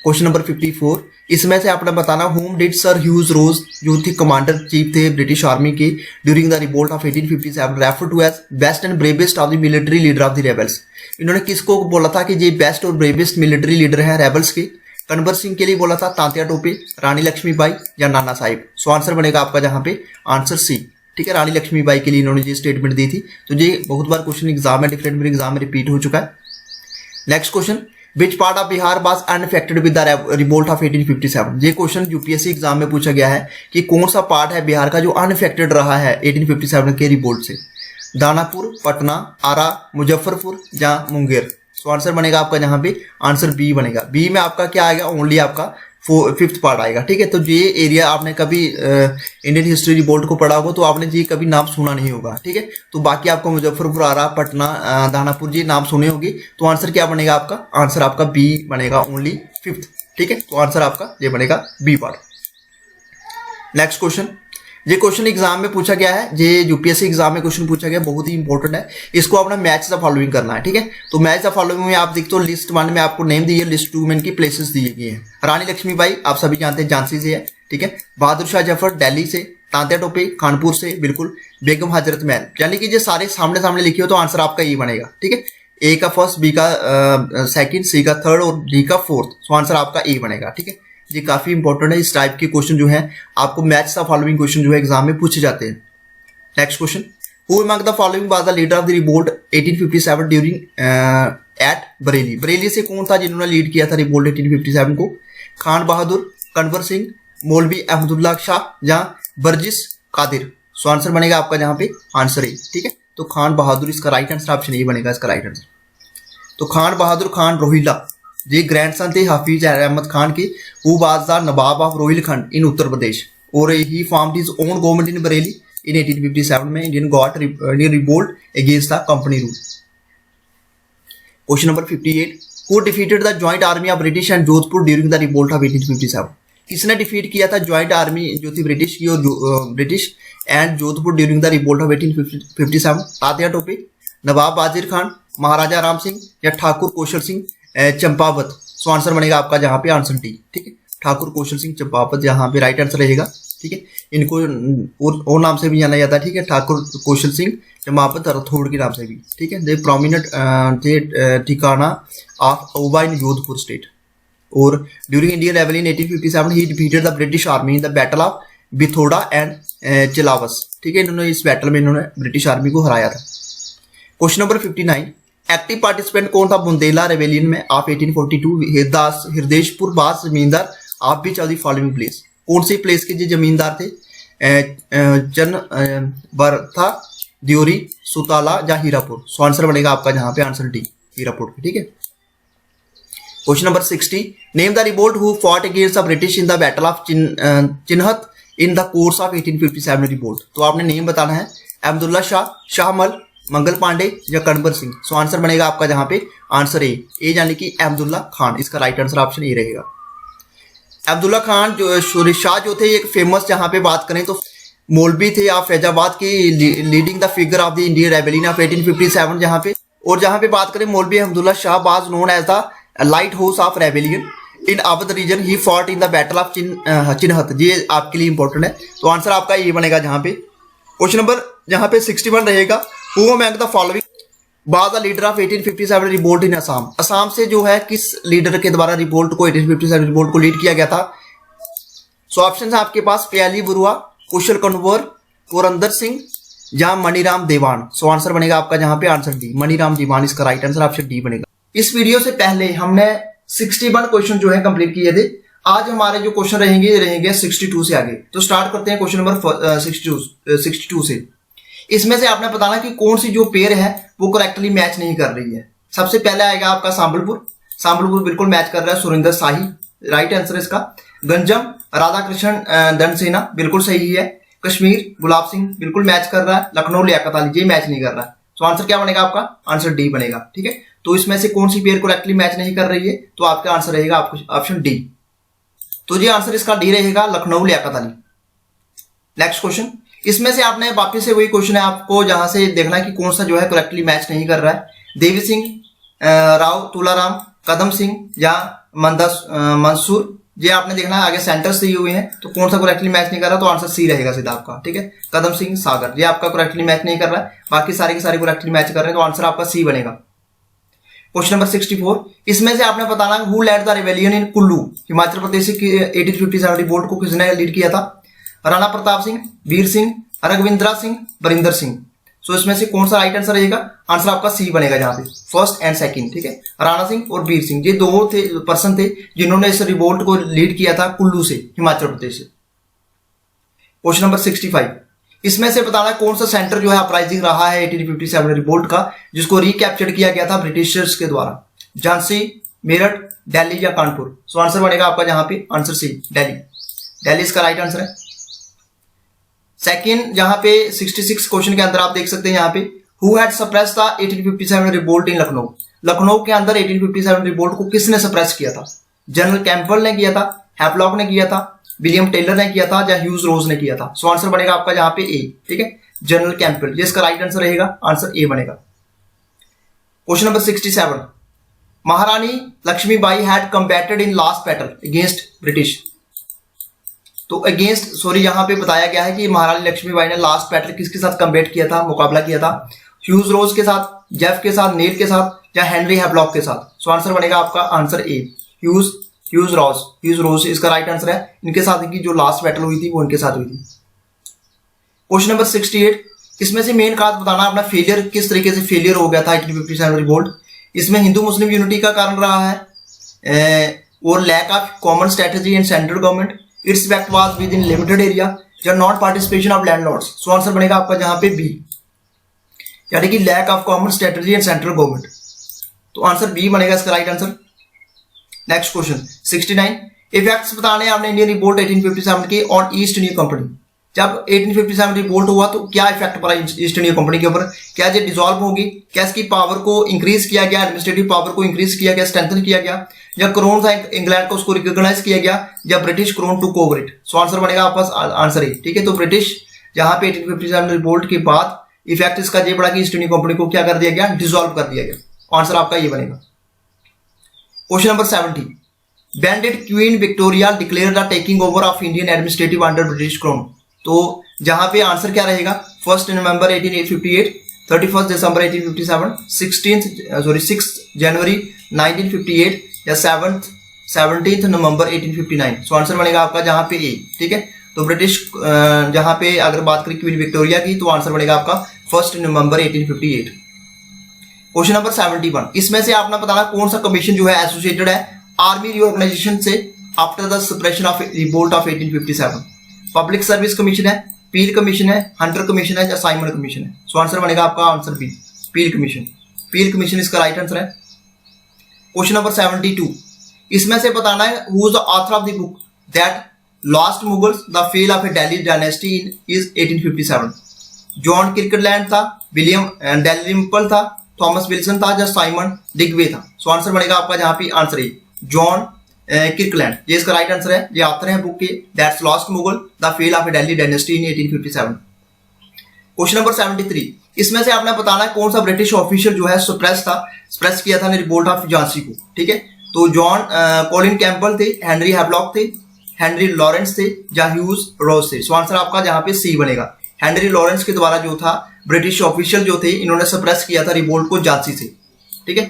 क्वेश्चन नंबर 54, इसमें से आपने बताना whom did sir Hugh Rose जो थे कमांडर चीफ थे ब्रिटिश आर्मी के during the revolt of 1857 refer to as best and bravest of the military leader of the rebels. इन्होंने किसको बोला था कि ये बेस्ट और ब्रेवेस्ट मिलिट्री लीडर हैं रेबल्स के? कन्वर सिंह के लिए बोला था, तांतिया टोपे, रानी लक्ष्मीबाई या नाना साहिब। सो आंसर बनेगा आपका जहां पे आंसर सी। ठीक है, रानी लक्ष्मीबाई के लिए इन्होंने ये स्टेटमेंट दी थी। तो ये बहुत बार क्वेश्चन एग्जाम में डिफरेंट एग्जाम में रिपीट हो चुका है। Next question, which part of Bihar was unaffected with the revolt of 1857। ये क्वेश्चन यूपीएससी एग्जाम में पूछा गया है कि कौन सा पार्ट है बिहार का जो अनअफेक्टेड रहा है 1857 के रिवोल्ट से? दानापुर, पटना, आरा, मुजफ्फरपुर या मुंगेर। सो आंसर बनेगा आपका जहां पे आंसर बी बनेगा। बी में आपका क्या आएगा, ओनली आपका 5th पार्ट आएगा। ठीक है, तो ये एरिया आपने कभी इंडियन हिस्ट्री रिवोल्ट को पढ़ा होगा तो आपने जी कभी नाम सुना नहीं होगा। ठीक है, तो बाकी आपको मुजफ्फरपुर, आरा, पटना, दानापुर जी नाम सुने होंगे। तो आंसर क्या बनेगा आपका? आंसर आपका बी बनेगा, ओनली 5th। ठीक है, तो आंसर आपका ये बनेगा बी पार्ट। नेक्स्ट क्वेश्चन, ये क्वेश्चन एग्जाम में पूछा गया है, ये यूपीएससी एग्जाम में क्वेश्चन पूछा गया, बहुत ही इंपॉर्टेंट है। इसको अपना मैच द फॉलोइंग करना है। ठीक है, तो मैच द फॉलोइंग में आप देखते हो लिस्ट 1 में आपको नेम दी है, लिस्ट 2 में इनकी प्लेसेस दिए गए हैं। रानी लक्ष्मीबाई आप सभी जानते हैं झांसी से है। ठीक है, बहादुर शाह जफर दिल्ली से, तांतिया टोपे कानपुर से, बिल्कुल, बेगम हजरत महल। यानी कि ये सारे सामने लिखे हो तो आंसर आपका ये बनेगा। ठीक है, ए का फर्स्ट, बी का सेकंड, सी का थर्ड और डी का फोर्थ। सो आंसर आपका ए बनेगा। ठीक है, ये काफी इंपॉर्टेंट है। इस टाइप के क्वेश्चन जो है आपको मैच द फॉलोइंग क्वेश्चन जो है एग्जाम में पूछे जाते हैं। Next question, who among the following was the leader of the revolt 1857 during at Bareilly. Bareilly से कौन था जिन्होंने लीड किया था रिवोल्ट 1857 को? खान बहादुर, कन्वर सिंह, मौलवी अहमदुल्ला शाह या बर्जिस कादिर। सो आंसर बनेगा आपका जहां पे आंसर ए। ठीक है, तो खान बहादुर इसका राइट आंसर ऑप्शन ए बनेगा इसका राइट आंसर। तो खान बहादुर खान रोहिला ये ग्रैंडसन थे हाफिज अहमद खान के, who was the nawab of Rohilkhand in Uttar Pradesh, और he formed his own government in Bareilly in 1857 में Indian revolt against the company rule. Question number 58, who defeated the joint army of British and Jodhpur during the revolt of 1857। किसने defeat किया था joint army जो थी British की और British and Jodhpur during the revolt of 1857? Tantia Tope, Nawab Wajir Khan, Maharaja Ram Singh या Thakur Kaushal Singh Champawat. So answer बनेगा आपका जहां पे आंसर डी। ठीक है, ठाकुर कौशल सिंह चंपावत जहां पे राइट आंसर रहेगा। ठीक है, इनको और नाम से भी जाना जाता है, ठीक है, ठाकुर कौशल सिंह जमापत राठौड़ के नाम से भी, ठीक है। दे प्रोमिनेंट थे thikana of Auwa in Jodhpur state. और during Indian rebellion 1857 he defeated the British army in the battle of Bithora and Chelawas, ठीक है। इन्होंने इस बैटल में इन्होंने ब्रिटिश आर्मी को हराया था। क्वेश्चन नंबर 59, एक्टिव पार्टिसिपेंट कौन था बुंदेला रेबेलियन में ऑफ 1842? हृदयपुर बास जमींदार आप भी चौधरी फॉलोइंग प्लेस, कौन सी प्लेस के जो जमींदार थे? चन बरथा, द्योरी, सुताला या हीरापुर? सो आंसर बनेगा आपका जहां पे आंसर डी, हीरापुर, ठीक है। Question number 60, name the revolt who fought against the British in the battle of Chinhat in the course of 1857 revolt. तो आपने नेम बताना है, अब्दुल्ला शाह, शाहमल, मंगल पांडे या कणबर सिंह। सो आंसर बनेगा आपका जहां पे आंसर ए यानी कि अब्दुल्ला खान, इसका राइट आंसर ऑप्शन ए रहेगा। अब्दुल्ला खान जो शाह जो थे एक फेमस, जहां पे बात करें तो मौलवी थे आप फैजाबाद की, leading the figure of the Indian rebellion of 1857 जहां पे बात करें Maulvi Abdullah Shah was known as the lighthouse of rebellion in Awadh region, he fought in the battle of Chinhat. ये आपके लिए इंपॉर्टेंट है, तो आंसर आपका ये बनेगा जहां पे। क्वेश्चन नंबर जहां पे 61 रहेगा, who among the following was the leader of 1857 revolt in Assam? Assam से जो है किस लीडर के द्वारा रिवोल्ट को 1857 रिवोल्ट को लीड किया गया था? सो ऑप्शन है आपके पास, प्याली बरुआ, कुशल कंवर, पुरंदर सिंह या मणिराम देवान। सो आंसर बनेगा आपका जहां पे आंसर डी, मणिराम देवान, इसका राइट आंसर ऑप्शन डी बनेगा। इस वीडियो से पहले हमने 61 क्वेश्चन जो है कंप्लीट किए थे। आज हमारे जो क्वेश्चन रहेंगे 62 से आगे। तो स्टार्ट करते हैं क्वेश्चन नंबर 62 से। इसमें से आपने बताना कि कौन सी जो पेयर है वो करेक्टली मैच नहीं कर रही है। सबसे पहले आएगा आपका सांबलपुर बिल्कुल मैच कर रहा है, सुरेंद्र शाही, राइट आंसर इसका। गंजम राधा कृष्ण दंडसेना बिल्कुल सही है। कश्मीर गुलाब सिंह बिल्कुल मैच कर रहा है। लखनऊ लियाकत अली ये मैच नहीं कर रहा है। तो आंसर क्या बनेगा आपका? आंसर डी बनेगा, ठीक है। तो इसमें से कौन सी पेयर करेक्टली मैच नहीं कर रही है? तो आपका आंसर रहेगा ऑप्शन डी। तो ये आंसर इसका डी रहेगा, लखनऊ लियाकत अली। नेक्स्ट क्वेश्चन, इसमें से आपने वापस से वही क्वेश्चन है आपको जहां से देखना है कि कौन सा जो है करेक्टली मैच नहीं कर रहा है। देवी सिंह, राव तुलाराम, कदम सिंह या मंसूर, ये आपने देखना है। आगे सेंटर्स दिए हुए हैं, तो कौन सा करेक्टली मैच नहीं कर रहा? तो आंसर सी रहेगा सीधा आपका, ठीक है। कदम सिंह, सागर, ये आपका करेक्टली मैच नहीं कर रहा है। बाकी सारे के सारे करेक्टली मैच कर रहे हैं, तो आंसर आपका सी बनेगा। क्वेश्चन नंबर 64, इसमें से आपने बताना हु लेड द रिवेलियन इन कुल्लू, हिमाचल प्रदेश की 1857 रिवोल्ट को किसने लीड किया था? राणा प्रताप सिंह, वीर सिंह, रघविंद्रा सिंह, बरिंदर सिंह। सो इसमें से कौन सा राइट आंसर रहेगा? आंसर आपका सी बनेगा जहां पे फर्स्ट एंड सेकंड, ठीक है। राणा सिंह और वीर सिंह ये दो पर्सन थे जिन्होंने इस रिवोल्ट को लीड किया था कुल्लू से, हिमाचल प्रदेश से। क्वेश्चन नंबर 65, इसमें से बताना कौन सा सेंटर जो है अपराइजिंग रहा है 1857 रिवोल्ट का, जिसको रिकैप्चर किया गया था ब्रिटिशर्स के द्वारा? झांसी, मेरठ, दिल्ली या कानपुर? सो आंसर बनेगा आपका जहां पे आंसर सी, दिल्ली इसका राइट आंसर है। सेकंड जहां पे 66 क्वेश्चन के अंदर आप देख सकते हैं यहाँ पे, who had suppressed the 1857 revolt in Lucknow? Lucknow के अंदर 1857 रिवोल्ट को किसने सप्रेस किया था? जनरल कैंपबेल ने किया था, हैवलॉक ने किया था, विलियम टेलर ने किया था या ह्यूज रोज ने किया था? सो आंसर बनेगा आपका जहां पे ए, ठीक है, जनरल कैंपबेल, ये इसका राइट आंसर रहेगा, आंसर ए बनेगा। Question number 67, Maharani Lakshmibai had combated in last battle against British? तो अगेंस्ट यहां पे बताया गया है कि महारानी लक्ष्मीबाई ने लास्ट बैटल किसके साथ कम्बैट किया था, मुकाबला किया था? ह्यूज रोज के साथ, जेफ के साथ, नेल के साथ या हेनरी हैवलॉक के साथ? सो आंसर बनेगा आपका आंसर ए, ह्यूज रोज इसका राइट आंसर है। इनके साथ की जो लास्ट बैटल हुई थी वो इनके साथ हुई थी। क्वेश्चन नंबर 68, इसमें से मेन काज बताना अपना फेलियर, किस तरीके से फेलियर हो गया था 1857 रिवोल्ट। इसमें हिंदू मुस्लिम यूनिटी का कारण रहा है और lack of common strategy in central government, its effect was within limited area या not participation of landlords? So answer बनेगा आपका जहां पे बी, यानी कि lack of common strategy in central government. तो आंसर बी बनेगा इसका right answer. Next question 69, effects बताने आपने इंडियन रिवोल्ट 1857 के ऑन ईस्ट इंडिया कंपनी। जब 1857 रिवोल्ट हुआ तो क्या इफेक्ट पड़ा ईस्ट इंडिया कंपनी के ऊपर? क्या ये डिसॉल्व होगी? क्या इसकी पावर को इंक्रीज किया गया, एडमिनिस्ट्रेटिव पावर को इंक्रीज किया गया, स्ट्रेंथन किया गया, या क्रोन था इंग्लैंड को उसको रिकॉग्नाइज किया गया, या British crown to over it? So answer बनेगा आपका आंसर ए, ठीक है। तो ब्रिटिश जहां पे 1857 रिवोल्ट के बाद इफेक्ट इसका ये पड़ा कि ईस्ट इंडिया कंपनी को क्या कर दिया गया? डिसॉल्व कर दिया गया। आंसर आपका ये बनेगा। Question number 70, when did queen Victoria declare the taking over of Indian administrative under British crown? तो जहां पे आंसर क्या रहेगा, 1 नवंबर 1858, 31 दिसंबर 1857, 6 जनवरी 1958 या 17 नवंबर 1859। सो आंसर बनेगा आपका जहां पे ए। ठीक है, तो ब्रिटिश जहां पे अगर बात करें क्वीन विक्टोरिया की तो आंसर बनेगा आपका 1 नवंबर 1858। क्वेश्चन नंबर 71, इसमें से आपने बताना कौन सा कमीशन जो है एसोसिएटेड है आर्मी रीऑर्गेनाइजेशन से after the suppression of revolt of 1857। Public service commission है, पील कमीशन है, हंटर कमीशन है या साइमन कमीशन है। सो आंसर बनेगा आपका आंसर बी, पील कमीशन। पील कमीशन इसका राइट आंसर है। क्वेश्चन नंबर 72, इसमें से बताना है who is the author of the book that lost Mughals the fell off A Delhi dynasty in is 1857। John Kirkland था, विलियम डैलिम्पल था, थॉमस विल्सन था या साइमन डिगवे था। सो आंसर बनेगा आपका जहां पे आंसर है जॉन किर्कलैंड, ये इसका राइट आंसर है। ये ऑथर है बुक के that's lost Mughal the fell off A Delhi dynasty in 1857। Question number 73, इसमें से आपने बताना है कौन सा ब्रिटिश ऑफिशियल जो है सप्रेस किया था रिवोल्ट ऑफ झांसी को। ठीक है, तो जॉन कॉलिन कैंपबेल थे, हेनरी हैवलॉक थे, हेनरी लॉरेंस थे या ह्यूज रोज थे। सो आंसर आपका जहां पे सी बनेगा। हेनरी लॉरेंस के द्वारा जो था ब्रिटिश ऑफिशियल जो थे इन्होंने सप्रेस किया था रिवोल्ट को झांसी से। ठीक है,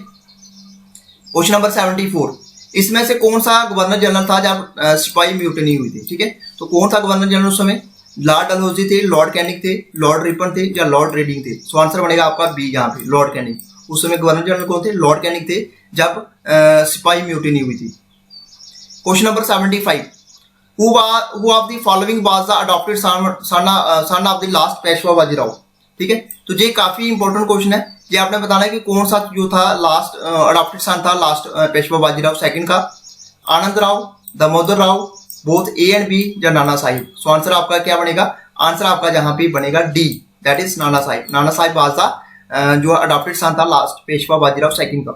क्वेश्चन नंबर 74, इसमें से कौन सा गवर्नर जनरल था जब सिपाही म्यूटिनी हुई थी। ठीक है, तो कौन था गवर्नर जनरल उस समय, लॉर्ड डलहौजी थे, लॉर्ड कैनिंग थे, लॉर्ड रिपन थे या लॉर्ड रेडिंग थे। सो आंसर बनेगा आपका बी यहाँ पे लॉर्ड कैनिंग। उस समय गवर्नर जनरल कौन थे, लॉर्ड कैनिंग थे जब सिपाही म्यूटिनी हुई थी। Question number 75, who of the following was the adopted son of the last Peshwa Bajirao. ठीक है, तो ये काफी इंपॉर्टेंट क्वेश्चन है। ये आपने बताना है कि कौन सा जो था लास्ट अडॉप्टेड सन था लास्ट पेशवा बाजीराव सेकंड का, Anand Rao, Damodar Rao, both A and B या नाना साहिब। सो आंसर आपका क्या बनेगा, आंसर आपका जहां पे बनेगा D, that is Nana Sahib. Nana Sahib was the जो अडॉप्टेड सन था लास्ट पेशवा बाजीराव सेकंड का।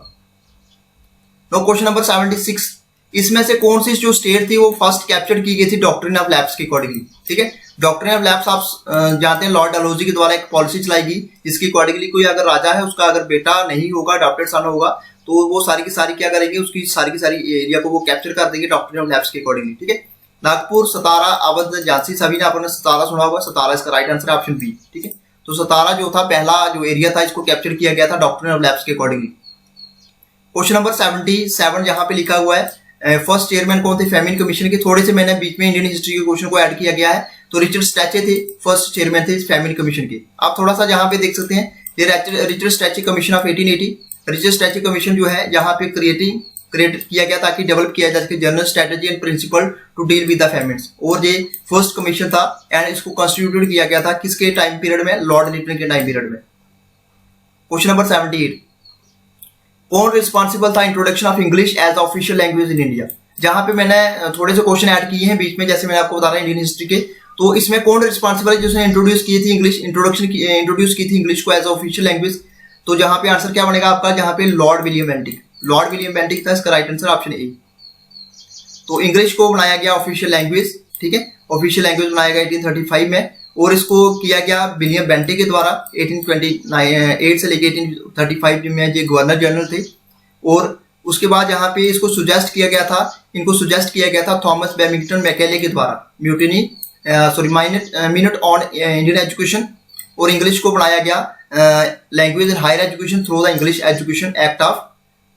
नो क्वेश्चन नंबर 76, इसमें से कौन सी जो स्टेट थी वो फर्स्ट कैप्चर की गई थी डॉक्ट्रिन ऑफ लैप्स के अकॉर्डिंगली। ठीक है, डॉक्ट्रिन ऑफ लैप्स आप जानते हैं लॉर्ड डलहौजी के द्वारा एक पॉलिसी चलाई गई जिसकी अकॉर्डिंगली कोई अगर राजा है उसका अगर बेटा नहीं होगा अडॉप्टेड सन होगा तो वो सारी की सारी क्या करेंगे, उसकी सारी की सारी एरिया को वो कैप्चर कर देंगे डॉक्ट्रिन ऑफ लैप्स के अकॉर्डिंगली। ठीक है, नागपुर, सतारा, अवध, झांसी, सभी ने आपने सतारा सुना होगा, सतारा इसका राइट आंसर है ऑप्शन बी। ठीक है, तो सतारा जो था पहला जो एरिया था इसको कैप्चर किया गया था डॉक्ट्रिन ऑफ लैप्स के अकॉर्डिंगली। क्वेश्चन नंबर 77 यहाँ पे लिखा हुआ है फर्स्ट चेयरमैन कौन थे फेमिन कमीशन के। थोड़े से मैंने बीच में इंडियन हिस्ट्री के क्वेश्चन को ऐड किया गया है, तो रिचर्ड स्टैचे थे फर्स्ट चेयरमैन थे फेमिन कमीशन के। आप थोड़ा सा यहाँ पे देख सकते हैं Richard Strachey commission of 1880। Richard Strachey commission जो है यहाँ पे क्रिएट किया गया ताकि डेवलप किया जा सके general strategy and principle to deal with the famines. और ये फर्स्ट कमीशन था एंड इसको कॉन्स्टिट्यूटेड किया गया था किसके टाइम पीरियड में, लॉर्ड लिटन के टाइम पीरियड में। क्वेश्चन नंबर 78, कौन रिस्पॉन्सिबल था introduction of English as official language in India. जहां पे मैंने थोड़े से क्वेश्चन ऐड किए हैं बीच में, जैसे मैंने आपको बता रहा इंडियन हिस्ट्री के, तो इसमें कौन रिस्पॉन्सिबल है जिसने इंट्रोड्यूस की थी इंग्लिश, इंट्रोड्यूस की थी इंग्लिश को एज ऑफिशियल लैंग्वेज। तो जहां पे आंसर क्या बनेगा आपका, जहां पे Lord William Bentinck. Lord William Bentinck था इसका राइट आंसर ऑप्शन ए। तो इंग्लिश को बनाया गया ऑफिशियल लैंग्वेज। ठीक है, ऑफिशियल लैंग्वेज बनाया गया 1835 में और इसको किया गया विलियम बेंटिक के द्वारा 1828 से लेकर 1835 में ये गवर्नर जनरल थे। और उसके बाद यहाँ पे इसको सुजेस्ट किया गया था, इनको सुजेस्ट किया गया था थॉमस बैमिंगटन मैकेले के द्वारा mutiny minute on Indian education. और इंग्लिश को बनाया गया language in higher education through the English education act of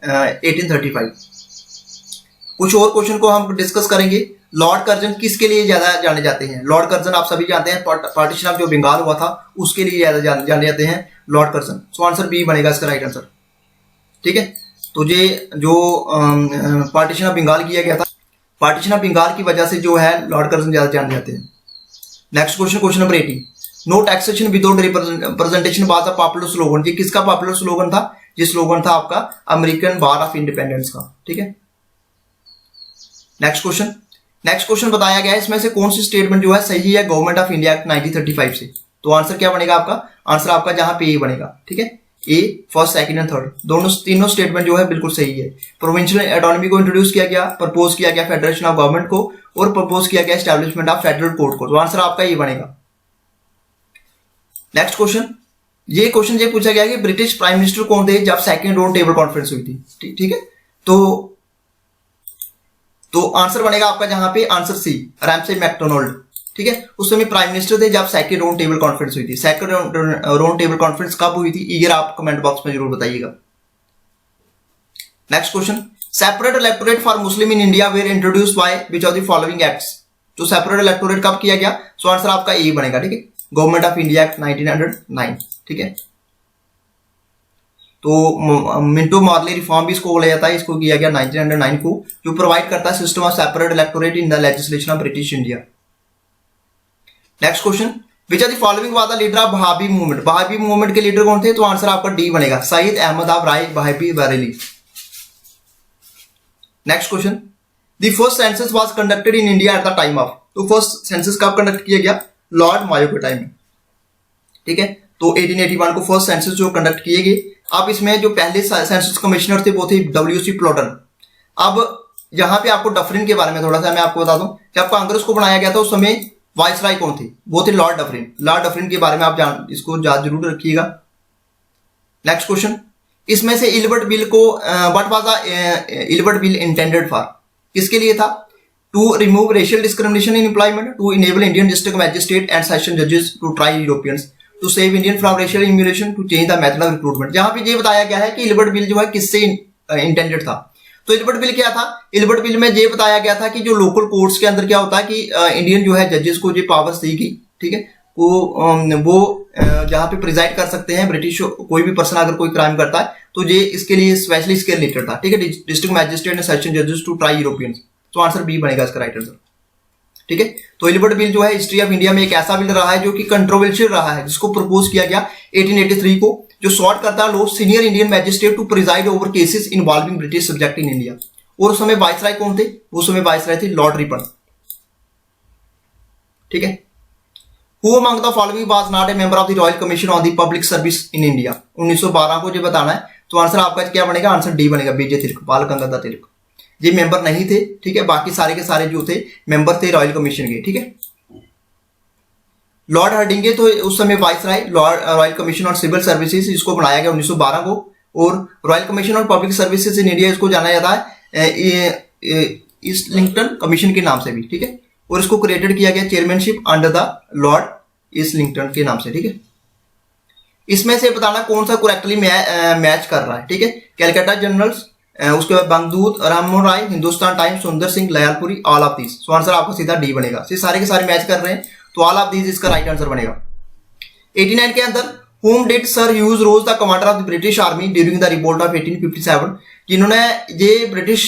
1835। कुछ और क्वेश्चन को हम डिस्कस करेंगे। लॉर्ड कर्जन किसके लिए ज्यादा जाने जाते हैं। लॉर्ड कर्जन आप सभी जानते हैं पार्टीशन ऑफ जो बंगाल हुआ था उसके लिए ज्यादा जाने जाते हैं lord Curzon. So answer B बनेगा इसका राइट आंसर। ठीक है, तो ये जो पार्टीशन ऑफ बंगाल किया गया था, पार्टीशन ऑफ बंगाल की वजह से जो है लॉर्ड कर्जन ज्यादा जाने जाते हैं। Next question, question number 80, no taxation without representation was a popular slogan. ये किसका पॉपुलर स्लोगन था, ये स्लोगन था आपका अमेरिकन बार ऑफ इंडिपेंडेंस का। ठीक है, नेक्स्ट क्वेश्चन बताया गया है इसमें से कौन सी स्टेटमेंट जो है सही है गवर्नमेंट ऑफ इंडिया एक्ट 1935 से। तो आंसर क्या बनेगा आपका, आंसर आपका जहां पे ए बनेगा। ठीक है, ए फर्स्ट सेकंड एंड थर्ड दोनों तीनों स्टेटमेंट जो है बिल्कुल सही है। प्रोविंशियल ऑटोनॉमी को इंट्रोड्यूस किया गया, प्रपोज किया गया फेडरेशन ऑफ गवर्नमेंट को और प्रपोज किया गया एस्टैब्लिशमेंट ऑफ फेडरल कोर्ट को। तो आंसर आपका ये बनेगा। नेक्स्ट क्वेश्चन, ये क्वेश्चन ये पूछा गया कि ब्रिटिश प्राइम मिनिस्टर कौन थे जब सेकंड राउंड टेबल कॉन्फ्रेंस हुई थी। ठीक है, तो आंसर बनेगा आपका जहां पे आंसर सी, रैमसे मैकडोनाल्ड। ठीक है। उस समय प्राइम मिनिस्टर थे जब सेकंड राउंड टेबल कॉन्फ्रेंस हुई थी। सेकंड राउंड टेबल कॉन्फ्रेंस कब हुई थी, ईयर आप कमेंट बॉक्स में जरूर बताइएगा। Next question, separate electorate for Muslim in India were introduced by which of the following acts. तो सेपरेट इलेक्टोरेट कब किया गया, सो आंसर आपका ए बनेगा, ठीक है, गवर्नमेंट ऑफ इंडिया एक्ट 1909, ठीक है। तो मिंटो मॉर्ले रिफॉर्म भी इसको बोला जाता है, इसको किया गया 1909 को, जो प्रोवाइड करता है system of separate electorate in the legislation of British India. Next question, which are the following was the leader of Wahabi movement. Wahabi movement के लीडर कौन थे, तो आंसर आपका डी बनेगा, Syed Ahmad Rai Wahabi Bareilly. Next question, the first census was conducted in India at the time of. तो first census कब conduct किया गया, लॉर्ड मायो के टाइम में, ठीक है। तो 1881 को फर्स्ट सेंसस जो कंडक्ट किए गए। अब इसमें जो पहले सेंसस कमिश्नर थे वो थे WC प्लॉटन। अब यहाँ पे आपको डफरिन के बारे में थोड़ा सा मैं आपको बता दूं, जब कांग्रेस को बनाया गया था उस समय वाइसराय कौन थे, वो थे लॉर्ड डफरिन। लॉर्ड डफरिन के बारे में आप इसको याद जरूर रखिएगा। नेक्स्ट क्वेश्चन, इसमें से इलबर्ट बिल को what was the Ilbert bill intended for, किसके लिए था, to remove racial discrimination in employment, to enable Indian district magistrate and session जजेस to try Europeans, to save Indian from racial emulation, to change the method of recruitment. जहां पे ये बताया गया है कि इलबर्ट बिल जो है किससे इंटेंडेड था। तो इलबर्ट बिल क्या था, इलबर्ट बिल में ये बताया गया था कि जो लोकल कोर्ट्स के अंदर क्या होता है कि इंडियन जो है जजेस को जो पावर्स दी गई, ठीक है, वो जहाँ पे प्रिजाइड कर सकते हैं ब्रिटिश कोई भी पर्सन अगर कोई क्राइम करता है, तो ये इसके लिए स्पेशली इसके रिलेटेड था, ठीक है, डिस्ट्रिक्ट मैजिस्ट्रेट एंड सेशन जजेस टू ट्राई यूरोपियंस। तो आंसर बी बनेगा इसका राइट आंसर, ठीक है। तो इलबर्ट बिल जो है हिस्ट्री ऑफ इंडिया में एक ऐसा बिल रहा है जो कि कंट्रोवर्शियल रहा है, जिसको प्रपोज किया गया 1883 को, जो सॉर्ट करता है low senior Indian magistrate to preside over cases involving British subject in India. और उस समय वाइसराय कौन थे, उस समय वाइसराय थे लॉर्ड रिपन, ठीक है। Who among the following was not a member of the Royal Commission on the Public Service in India। 1912 को जो बताना है, तो आंसर आपका क्या बनेगा, आंसर डी बनेगा, बीजे तिलक, बाल गंगाधर तिलक। ये मेंबर नहीं थे, ठीक है, बाकी सारे के सारे जो थे मेंबर थे रॉयल कमीशन के, ठीक है। लॉर्ड हर्डिंगे तो उस समय viceroy, royal commission on civil services इसको बनाया गया 1912 को, और royal commission on public services in India इसको जाना जाता है ईस्टलिंगटन कमीशन के नाम से भी, ठीक है, और इसको क्रिएटेड किया गया चेयरमैनशिप अंडर द लॉर्ड ईस्टलिंगटन के नाम से, ठीक है। इसमें से बताना कौन सा करेक्टली मैच कर रहा है, ठीक है। कैलकाटा जनरल्स, उसके बाद Bangdoot, Rammohan Roy, Hindustan Times, Sundar Singh, Lyallpuri, all of these. So answer आपका सीधा डी बनेगा, सारे के सारे मैच कर रहे हैं, तो ऑल ऑफ दीज इसका राइट आंसर बनेगा। 89 के अंदर whom did Sir Hughes Ross the commander of the British Army during the revolt of 1857, जिन्होंने ये ब्रिटिश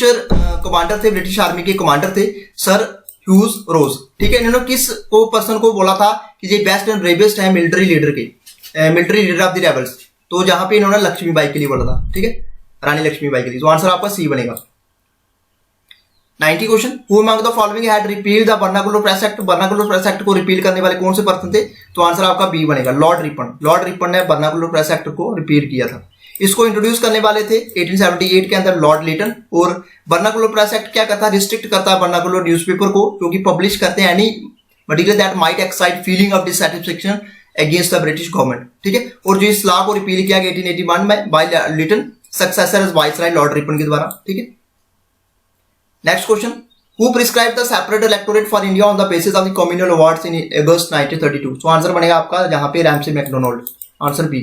कमांडर थे, ब्रिटिश आर्मी के कमांडर थे सर ह्यूज रोज, ठीक है। इन्होंने किस को पर्सन को बोला था कि ये बेस्ट एंड ब्रेवेस्ट है मिलिट्री लीडर के, military leader of the rebels, तो जहां पे इन्होंने लक्ष्मीबाई के लिए बोला था, ठीक है, रानी लक्ष्मीबाई के लिए। तो आंसर आपका सी बनेगा। 90 question, who among the following had repealed the vernacular press act. Vernacular press act को रिपील करने वाले कौन से पर्सन थे, तो आंसर आपका बी बनेगा, लॉर्ड रिपन। लॉर्ड रिपन ने वर्नाकुलर प्रेस एक्ट को रिपील किया था। इसको इंट्रोड्यूस करने वाले थे 1878 के अंदर लॉर्ड लिटन। और वर्नाकुलर प्रेस एक्ट क्या करता है, रिस्ट्रिक्ट करता है वर्नाकुलर न्यूज़पेपर को, क्योंकि पब्लिश करते हैं any material that might excite feeling of dissatisfaction against the British government, ठीक है। और जो इस लॉ को रिपील किया गया 1881 में by Lytton, successor as viceroy lord Ripon के द्वारा, ठीक है। Next question, who prescribe the separate electorate for India on the basis of the communal awards in August 1932। तो आंसर बनेगा आपका यहाँ पे Ramsay MacDonald, answer B.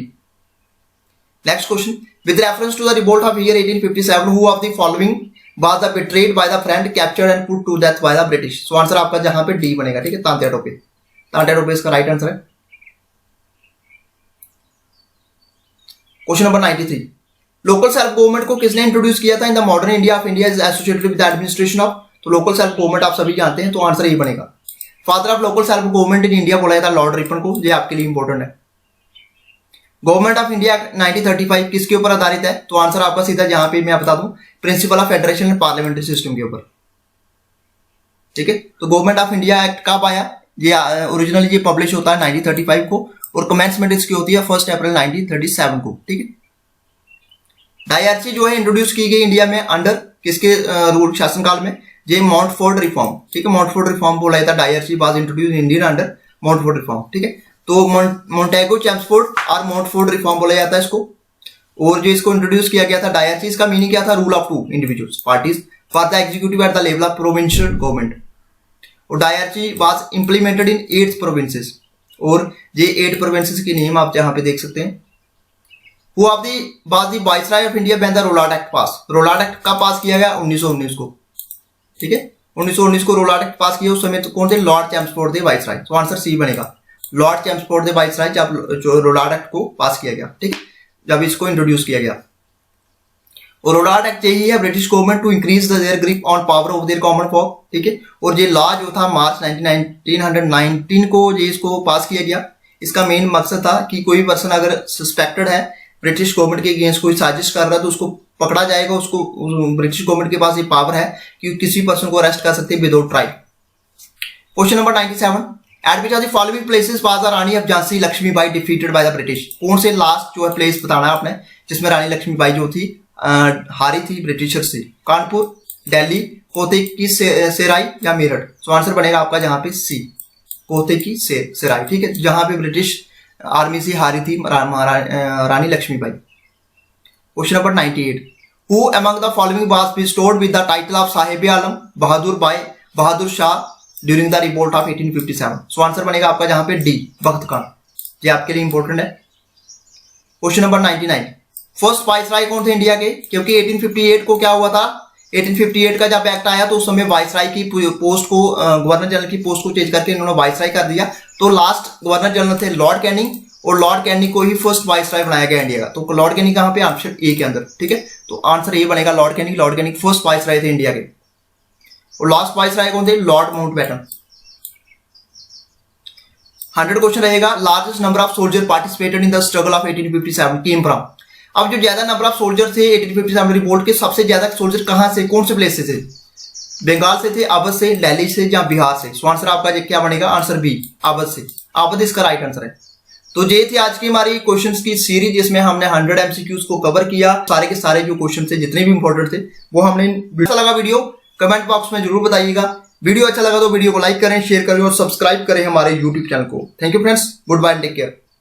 Next question, with reference to the revolt of year 1857 who of the following was the betrayed by the friend captured and put to death bye the British. So answer आपका जहां पे D बनेगा, ठीक है, तांत्या टोपे। तांत्या टोपे इसका right answer है। Question number 93, local self government को किसने इंट्रोड्यूस किया था in the modern India of India is associated with the administration of. तो लोकल सेल्फ गवर्नमेंट आप सभी जानते हैं, तो आंसर ये बनेगा। Father of local self government in India बोला जाता है लॉर्ड रिपन को, ये आपके लिए इंपॉर्टेंट है। गवर्नमेंट ऑफ इंडिया 1935 किसके ऊपर आधारित है, तो आंसर आपका सीधा जहां पे मैं बता दूं principle of federation and parliamentary system के ऊपर, ठीक है। तो गवर्नमेंट ऑफ इंडिया एक्ट कब आया, ये ओरिजिनली ये पब्लिश होता है 1935 को, और कमेंसमेंट इसकी होती है 1 अप्रैल 1937 को, ठीक है। डायरची जो है इंट्रोड्यूस की गई इंडिया में अंडर किसके रूल शासनकाल में, ये माउंटफोर्ड रिफॉर्म, ठीक है। माउंटफोर्ड रिफॉर्म बोला जाता है, dyarchy was introduce in India under Montford reform, ठीक है। तो मोंटेगो चैम्सफोर्ड और माउंटफोर्ड रिफॉर्म बोला जाता है इसको। और जो इसको इंट्रोड्यूस किया गया था डायरची, इसका मीनिंग क्या था, rule of to individuals parties for the executive at the level of provincial government. और dyarchy was implemented in 8 provinces, और ये 8 प्रोविंसेस की नेम आप यहाँ पे देख सकते हैं। Who of the was the viceroy of India when the Rowlatt act pass. Rowlatt act कब पास किया गया? 1919 को, ठीक है, 1919 को रोलाट एक्ट पास किया। उस समय तो कौन थे? लॉर्ड चैम्सफोर्ड थे वाइसराय। तो आंसर सी बनेगा, लॉर्ड चैम्सफोर्ड थे वाइसराय जब जो रोलाट एक्ट को पास किया गया, ठीक है, जब इसको इंट्रोड्यूस किया गया। और रोलाट एक्ट यही है British government to increase their grip on power of their common folk, ठीक है। और ये लॉ जो था मार्च 1919 को ये इसको पास किया गया। इसका मेन मकसद था कि कोई पर्सन अगर सस्पेक्टेड है ब्रिटिश गवर्नमेंट के अगेंस्ट कोई साजिश कर रहा है तो उसको पकड़ा जाएगा। उसको ब्रिटिश गवर्नमेंट के पास ये पावर है कि किसी पर्सन को अरेस्ट कर सकते हैं without trial. Question number 97, at which of the following places was the Rani of Jhansi Laxmibai defeated by the British. कौन से लास्ट जो है प्लेस बताना है आपने जिसमें रानी लक्ष्मीबाई जो थी हारी थी ब्रिटिशर से? कानपुर, दिल्ली, कोते की सेराई या मेरठ? सो आंसर बनेगा आपका जहां पे सी, कोते की सेराई, ठीक है, जहां पे ब्रिटिश आर्मी से हारी थी Rani Lakshmibai. Question number 98, who among the following was bestowed with the title of Sahib Alam Bahadur Shah during the revolt of 1857? So answer बनेगा आपका जहां पे डी, बख्त खान। ये आपके लिए इंपॉर्टेंट है। क्वेश्चन नंबर 99, फर्स्ट वाइसराय कौन थे इंडिया के? क्योंकि 1858 को क्या हुआ था, 1858 का जब एक्ट आया तो उस समय वाइसराय की पोस्ट को गवर्नर जनरल की पोस्ट को चेंज करके इन्होंने वाइसराय कर दिया। तो लास्ट गवर्नर जनरल थे लॉर्ड कैनिंग, और लॉर्ड कैनिंग को ही फर्स्ट वाइसराय बनाया गया इंडिया का। तो लॉर्ड कैनिंग कहां पे? ऑप्शन ए के अंदर, ठीक है। तो आंसर ए बनेगा Lord Canning. Lord Canning first viceroy थे इंडिया के। और लास्ट वाइसराय कौन थे? Lord Mountbatten. 100 क्वेश्चन रहेगा। Largest number of soldier participated in the struggle of 1857 came from. अब जो ज्यादा नंबर ऑफ सोल्जर थे 1857 रिवोल्ट के, सबसे ज्यादा सोल्जर कहां से, कौन से प्लेस से थे? बंगाल से थे, अवध से, दिल्ली से या बिहार से? सो आंसर आपका क्या बनेगा? आंसर बी, अवध से। अवध इसका राइट आंसर है। तो ये थी आज की हमारी क्वेश्चंस की सीरीज जिसमें हमने 100 एमसीक्यूज को कवर किया। सारे के सारे जो क्वेश्चन थे जितने भी इंपॉर्टेंट थे वो हमने। अच्छा लगा वीडियो कमेंट बॉक्स में जरूर बताइएगा। वीडियो अच्छा लगा तो वीडियो को लाइक करें, शेयर करें और सब्सक्राइब करें हमारे यूट्यूब चैनल को। Thank you friends, goodbye, take care.